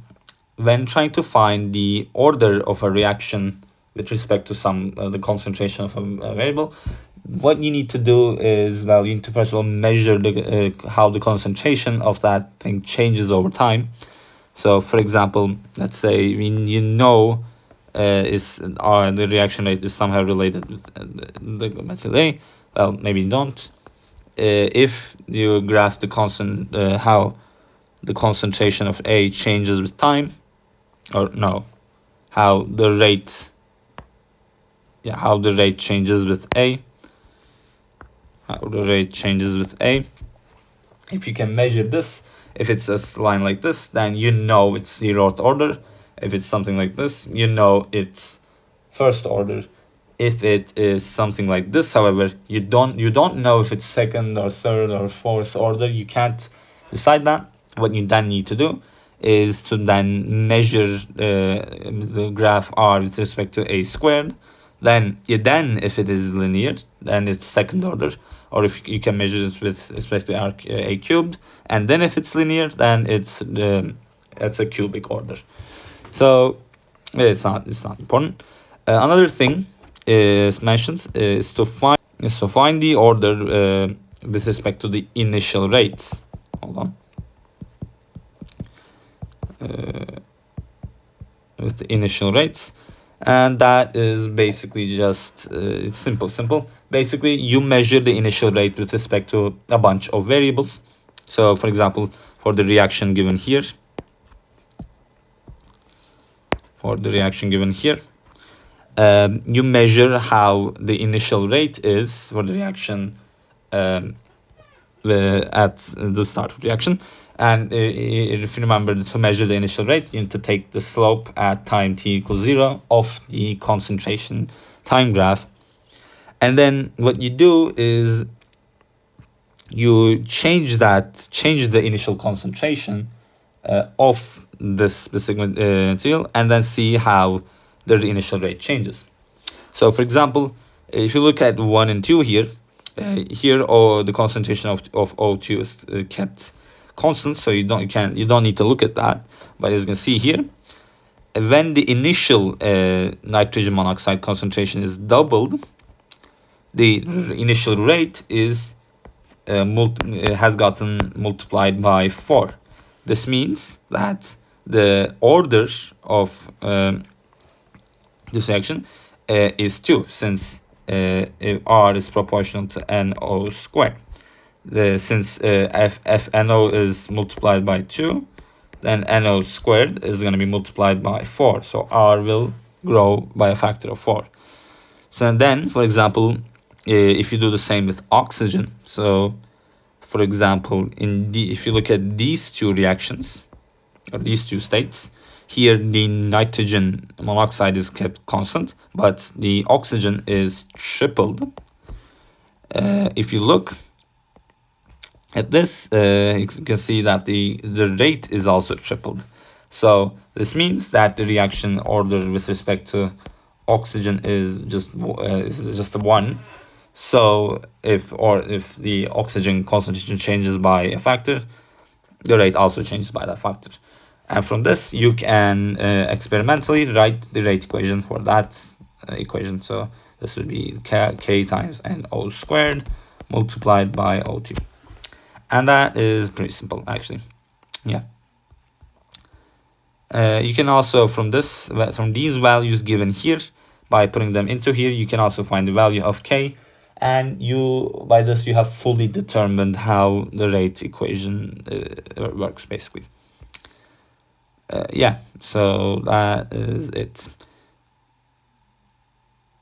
S1: when trying to find the order of a reaction with respect to the concentration of a variable, what you need to do is, you need to first of all measure how the concentration of that thing changes over time. So, for example, let's say the reaction rate is somehow related with the material A. Well, maybe don't. If you graph how the concentration of A changes with time, how the rate changes with A. If you can measure this, if it's a line like this, then you know it's zeroth order. If it's something like this, you know it's first order. If it is something like this, however, you don't know if it's second or third or fourth order. You can't decide that. What you then need to do is to then measure the graph R with respect to A squared. Then if it is linear, then it's second order. or if you can measure it with respect to a cubed, and then if it's linear, then it's a cubic order. So it's not important. Another thing is mentioned is to find the order with respect to the initial rates. Hold on. With the initial rates, and that is basically just it's simple. Basically, you measure the initial rate with respect to a bunch of variables. So, for example, for the reaction given here, you measure how the initial rate is for the reaction at the start of reaction. And if you remember, to measure the initial rate, you need to take the slope at time t equals 0 of the concentration time graph. And then what you do is you change the initial concentration of this specific material, and then see how the initial rate changes. So, for example, if you look at 1 and 2 here, the concentration of O2 is kept constant, so you don't need to look at that. But as you can see here, when the initial nitrogen monoxide concentration is doubled, the initial rate is has gotten multiplied by 4. This means that the order of this reaction is 2, since R is proportional to NO squared. Since FNO is multiplied by 2, then NO squared is going to be multiplied by 4. So R will grow by a factor of 4. So then, for example, if you do the same with oxygen, so for example, if you look at these two reactions, or these two states, here the nitrogen monoxide is kept constant, but the oxygen is tripled. If you look at this, you can see that the rate is also tripled. So this means that the reaction order with respect to oxygen is just a 1. So if the oxygen concentration changes by a factor, the rate also changes by that factor. And from this, you can experimentally write the rate equation for that equation. So this would be K times NO squared multiplied by O2. And that is pretty simple, actually. Yeah. You can also, from these values given here, by putting them into here, you can also find the value of K. And by this, you have fully determined how the rate equation works, basically. Yeah, so that is it.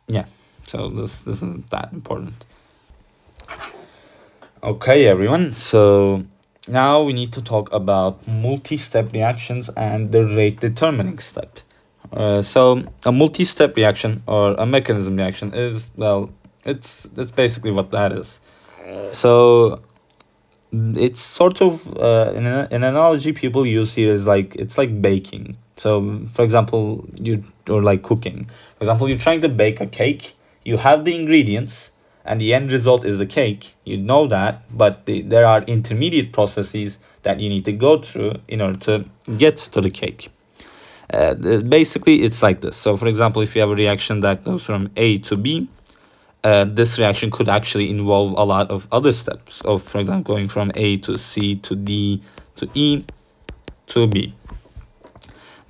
S1: Yeah, so this isn't that important. Okay, everyone, so now we need to talk about multi-step reactions and the rate determining step. So a multi-step reaction or a mechanism reaction is, well, it's basically what that is. So it's sort of an analogy people use here is like, it's like baking. So for example, or like cooking. For example, you're trying to bake a cake. You have the ingredients, and the end result is the cake. You know that, but there are intermediate processes that you need to go through in order to get to the cake. Basically, it's like this. So, for example, if you have a reaction that goes from A to B, this reaction could actually involve a lot of other steps. Of, for example, going from A to C to D to E to B.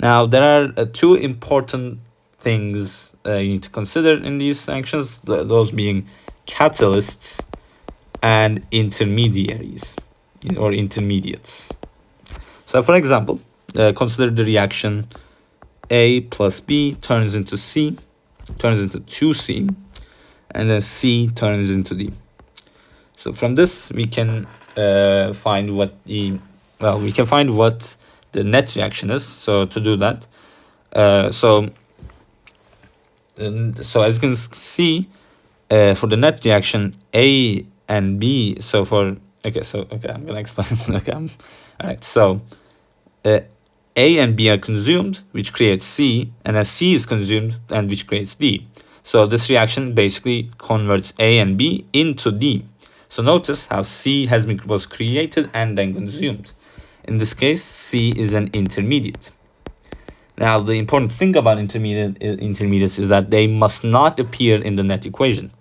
S1: Now, there are two important things you need to consider in these reactions, those being catalysts and intermediaries or intermediates. So, for example, consider the reaction A plus B turns into C, turns into 2C, and then C turns into D. So from this, we can find what the net reaction is. So to do that, so as you can see, for the net reaction A and B, I'm gonna explain. All right, so A and B are consumed, which creates C, and then C is consumed, and which creates D. So this reaction basically converts A and B into D. So notice how C was created and then consumed. In this case, C is an intermediate. Now, the important thing about intermediates is that they must not appear in the net equation.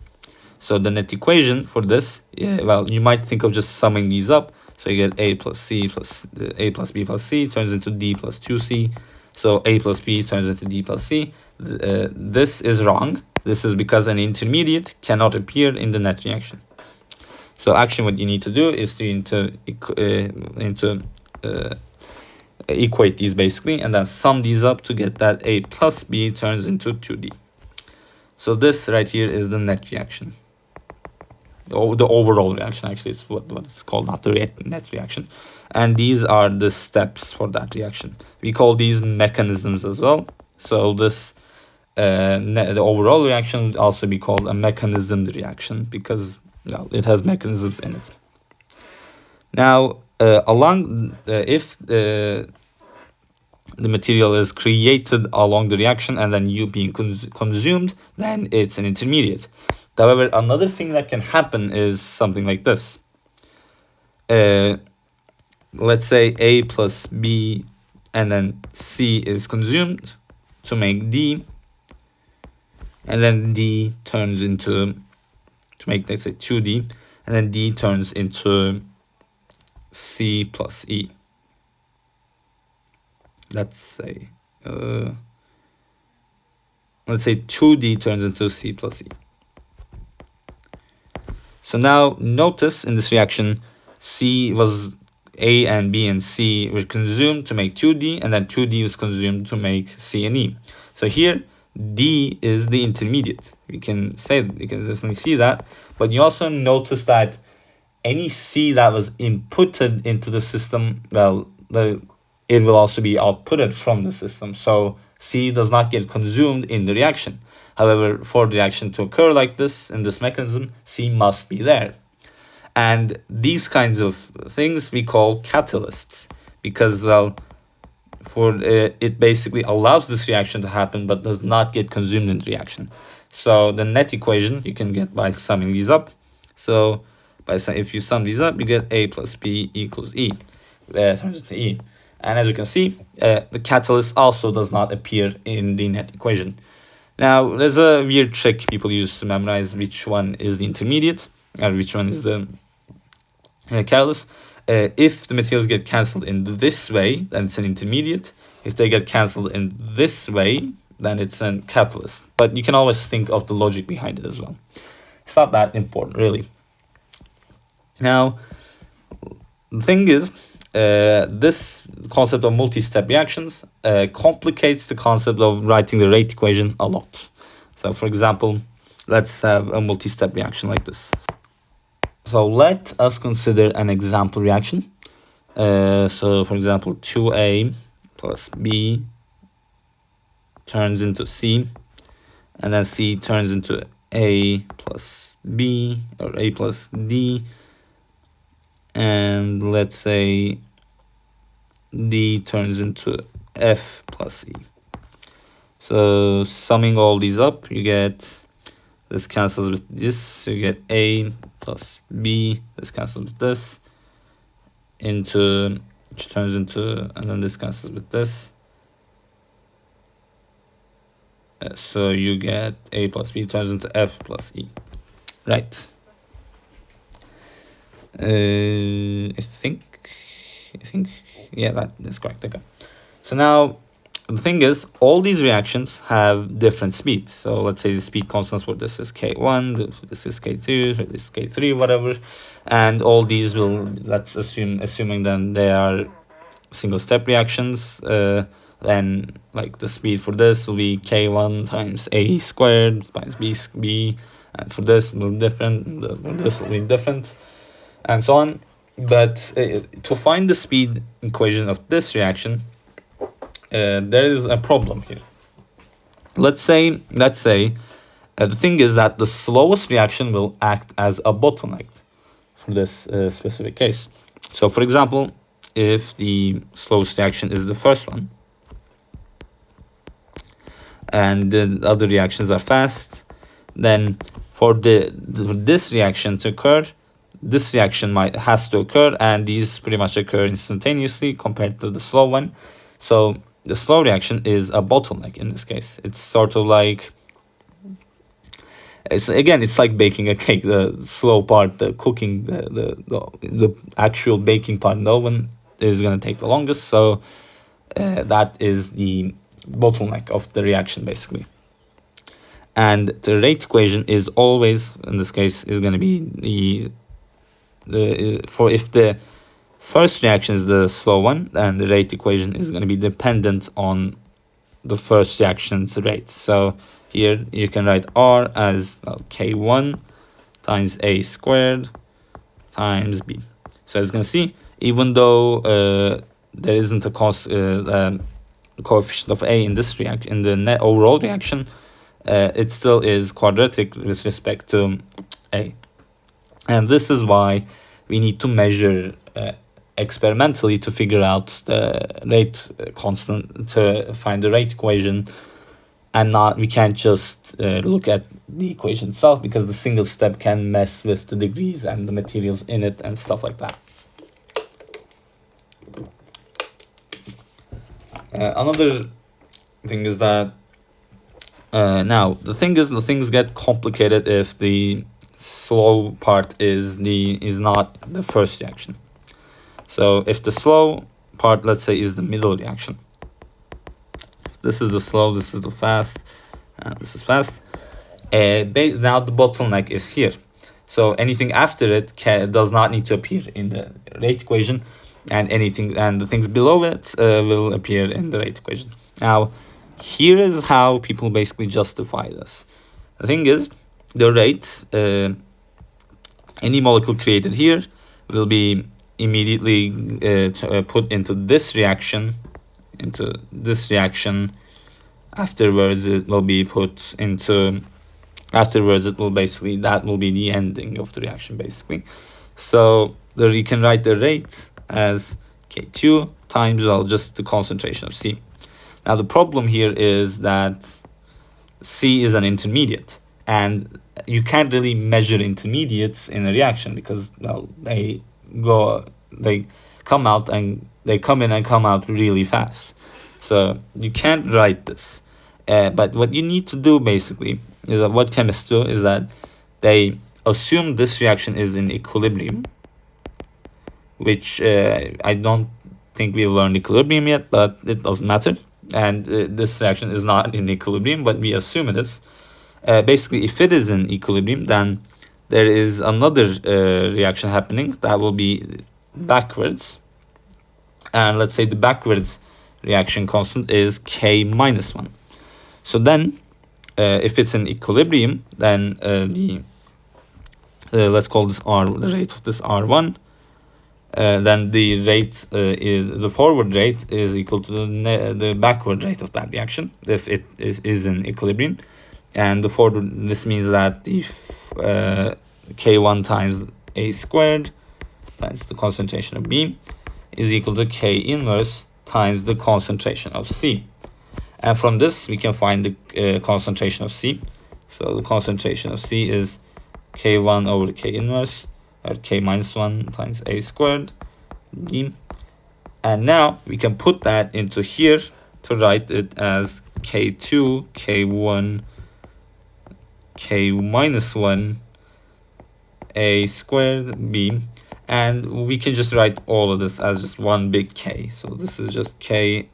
S1: So the net equation for this, well, you might think of just summing these up. So you get A plus C plus A plus B plus C turns into D plus 2C. So A plus B turns into D plus C. This is wrong. This is because an intermediate cannot appear in the net reaction. So actually what you need to do is to equate these basically, and then sum these up to get that A plus B turns into 2D. So this right here is the net reaction. Or the overall reaction, actually, it's what it's called, not the net reaction. And these are the steps for that reaction. We call these mechanisms as well. So this the overall reaction would also be called a mechanismed reaction because it has mechanisms in it. Now, if the material is created along the reaction and then being consumed, then it's an intermediate. However, another thing that can happen is something like this. Let's say A plus B and then C is consumed to make D, and then D turns into, to make, let's say, 2D, and then D turns into C plus E. Let's say 2D turns into C plus E. So now notice in this reaction, A and B and C were consumed to make 2D, and then 2D was consumed to make C and E. So here, D is the intermediate. You can definitely see that, but you also notice that any C that was inputted into the system, it will also be outputted from the system. So C does not get consumed in the reaction. However, for the reaction to occur like this, in this mechanism, C must be there. And these kinds of things we call catalysts, because, it basically allows this reaction to happen, but does not get consumed in the reaction. So the net equation you can get by summing these up. So if you sum these up, you get A plus B equals E, turns into E. And as you can see, the catalyst also does not appear in the net equation. Now, there's a weird trick people use to memorize which one is the intermediate and which one is the catalyst. If the materials get cancelled in this way, then it's an intermediate. If they get cancelled in this way, then it's a catalyst. But you can always think of the logic behind it as well. It's not that important, really. Now, the thing is, this concept of multi-step reactions complicates the concept of writing the rate equation a lot. So, for example, let's have a multi-step reaction like this. So let us consider an example reaction. So, for example, 2A plus B turns into C, and then C turns into A plus B, or A plus D, and let's say D turns into F plus E. So summing all these up, you get, this cancels with this, so you get A plus B, this cancels with this, which turns into, and then this cancels with this. So you get A plus B turns into F plus E. Right. I think, yeah, that is correct. Okay. So now, the thing is, all these reactions have different speeds. So let's say the speed constants for this is K1, this is K2, this is K3, whatever. And all these will, let's assuming then they are single step reactions, then like the speed for this will be K1 times A squared times B, and for this will be different, for this will be different, and so on. But to find the speed equation of this reaction, there is a problem here. Let's say the thing is that the slowest reaction will act as a bottleneck for this specific case. So, for example, if the slowest reaction is the first one, and the other reactions are fast, then for this reaction to occur, this reaction has to occur, and these pretty much occur instantaneously compared to the slow one. So the slow reaction is a bottleneck in this case. It's sort of like, it's like baking a cake. The slow part, the cooking, the actual baking part in the oven is going to take the longest. So that is the bottleneck of the reaction basically. And the rate equation is always, in this case, is going to be for if the first reaction is the slow one, then the rate equation is going to be dependent on the first reaction's rate. So here you can write R as K1 times A squared times B. So as you can see, even though there isn't a coefficient of A in this reaction, in the net overall reaction, it still is quadratic with respect to A. And this is why we need to measure experimentally to figure out the rate constant, to find the rate equation, and we can't just look at the equation itself, because the single step can mess with the degrees and the materials in it and stuff like that. Another thing is that now the things get complicated if the slow part is not the first reaction. So if the slow part, let's say, is the middle reaction, this is the slow, this is the fast, and this is fast. Now the bottleneck is here. So anything after it does not need to appear in the rate equation, and the things below it will appear in the rate equation. Now, here is how people basically justify this. The thing is, the rate, any molecule created here will be immediately put into this reaction. Afterwards, it will be put into. Afterwards, it will basically, that will be the ending of the reaction basically. So you can write the rate as K2 times just the concentration of C. Now the problem here is that C is an intermediate, and you can't really measure intermediates in a reaction because they come in and come out really fast. So you can't write this. But what you need to do basically is that what chemists do is that they assume this reaction is in equilibrium, which I don't think we've learned equilibrium yet, but it doesn't matter. And this reaction is not in equilibrium, but we assume it is. Basically, if it is in equilibrium, then there is another reaction happening that will be backwards. And let's say the backwards reaction constant is K minus 1. So then, if it's in equilibrium, then let's call this R, the rate of this R1. Then the rate, the forward rate is equal to the backward rate of that reaction if it is in equilibrium. And the forward, this means that if K1 times A squared times the concentration of B is equal to K inverse times the concentration of C. And from this, we can find the concentration of C. So the concentration of C is K1 over K inverse, or K minus 1 times A squared D. And now we can put that into here to write it as K2, K1, K minus 1, A squared B. And we can just write all of this as just one big K. So this is just K,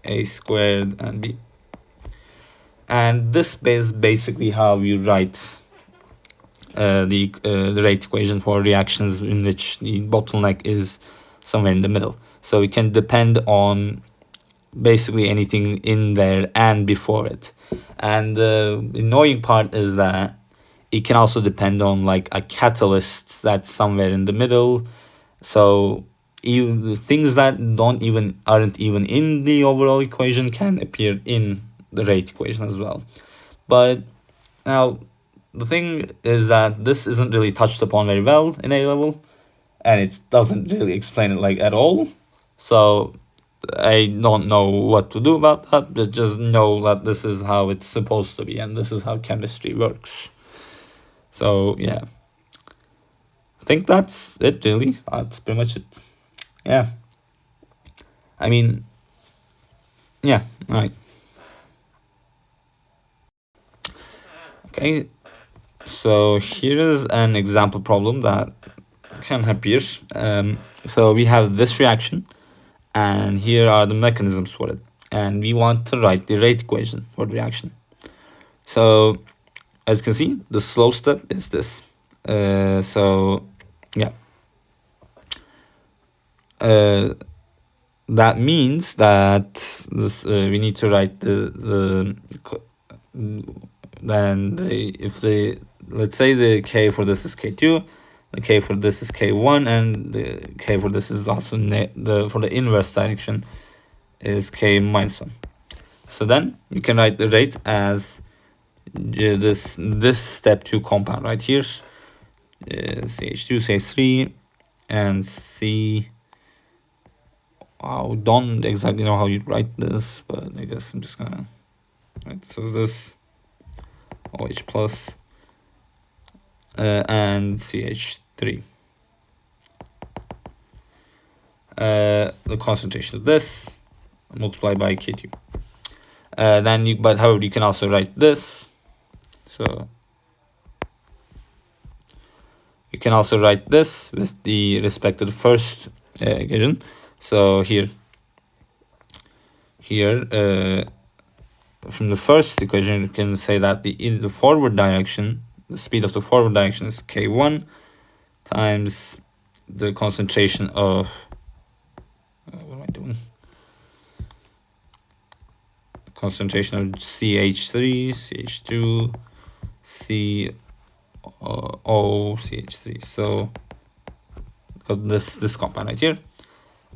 S1: A squared, and B. And this is basically how you write the rate equation for reactions in which the bottleneck is somewhere in the middle. So it can depend on basically anything in there and before it. And the annoying part is that it can also depend on like a catalyst that's somewhere in the middle. So even things that aren't even in the overall equation can appear in the rate equation as well. But now the thing is that this isn't really touched upon very well in A level, and it doesn't really explain it like at all. So I don't know what to do about that, but just know that this is how it's supposed to be, and this is how chemistry works. So yeah, think that's it, really. That's pretty much it. Yeah. I mean, yeah, right. Okay, so here is an example problem that can appear. So we have this reaction, and here are the mechanisms for it. And we want to write the rate equation for the reaction. So as you can see, the slow step is this. So yeah. That means that this we need to write if the let's say the k for this is k2, the k for this is k1, and the k for this is also for the inverse direction is k minus 1. So then you can write the rate as this step 2 compound right here, CH2, CH3, and C. I don't exactly know how you write this, but I guess I'm just gonna write. So this OH plus and CH3. The concentration of this multiplied by K2. But however, you can also write this. So you can also write this with the respect to the first equation. So here, from the first equation, you can say that in the forward direction, the speed of the forward direction is k1 times the concentration of what am I doing? Concentration of CH3, CH2, CH3. So this compound right here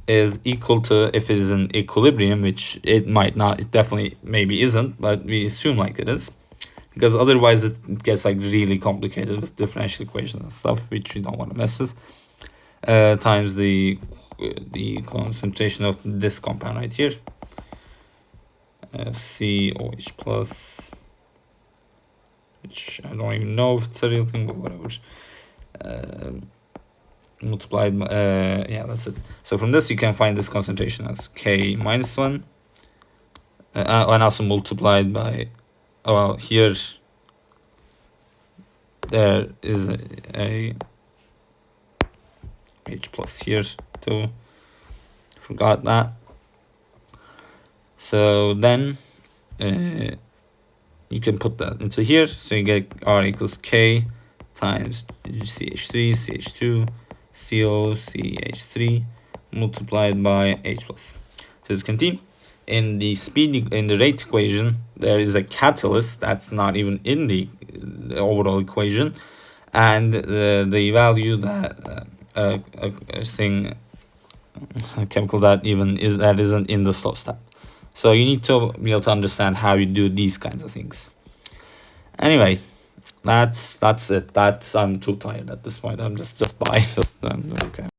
S1: is equal to, if it is in equilibrium, which it might not, it definitely maybe isn't, but we assume like it is, because otherwise it gets like really complicated with differential equations and stuff, which we don't want to mess with, times the concentration of this compound right here, COH plus, which I don't even know if it's a real thing, but whatever, multiplied by, yeah, that's it. So from this you can find this concentration as K minus 1, and also multiplied by, well, here there is a H plus here too, forgot that. So then you can put that into here, so you get R equals K times CH3, CH2, CO, CH3 multiplied by H plus. So as you can see, in the rate equation, there is a catalyst that's not even in the overall equation, and the value that a chemical that isn't in the slow step. So you need to be able to understand how you do these kinds of things. Anyway, that's it. I'm too tired at this point. I'm just bye. Okay.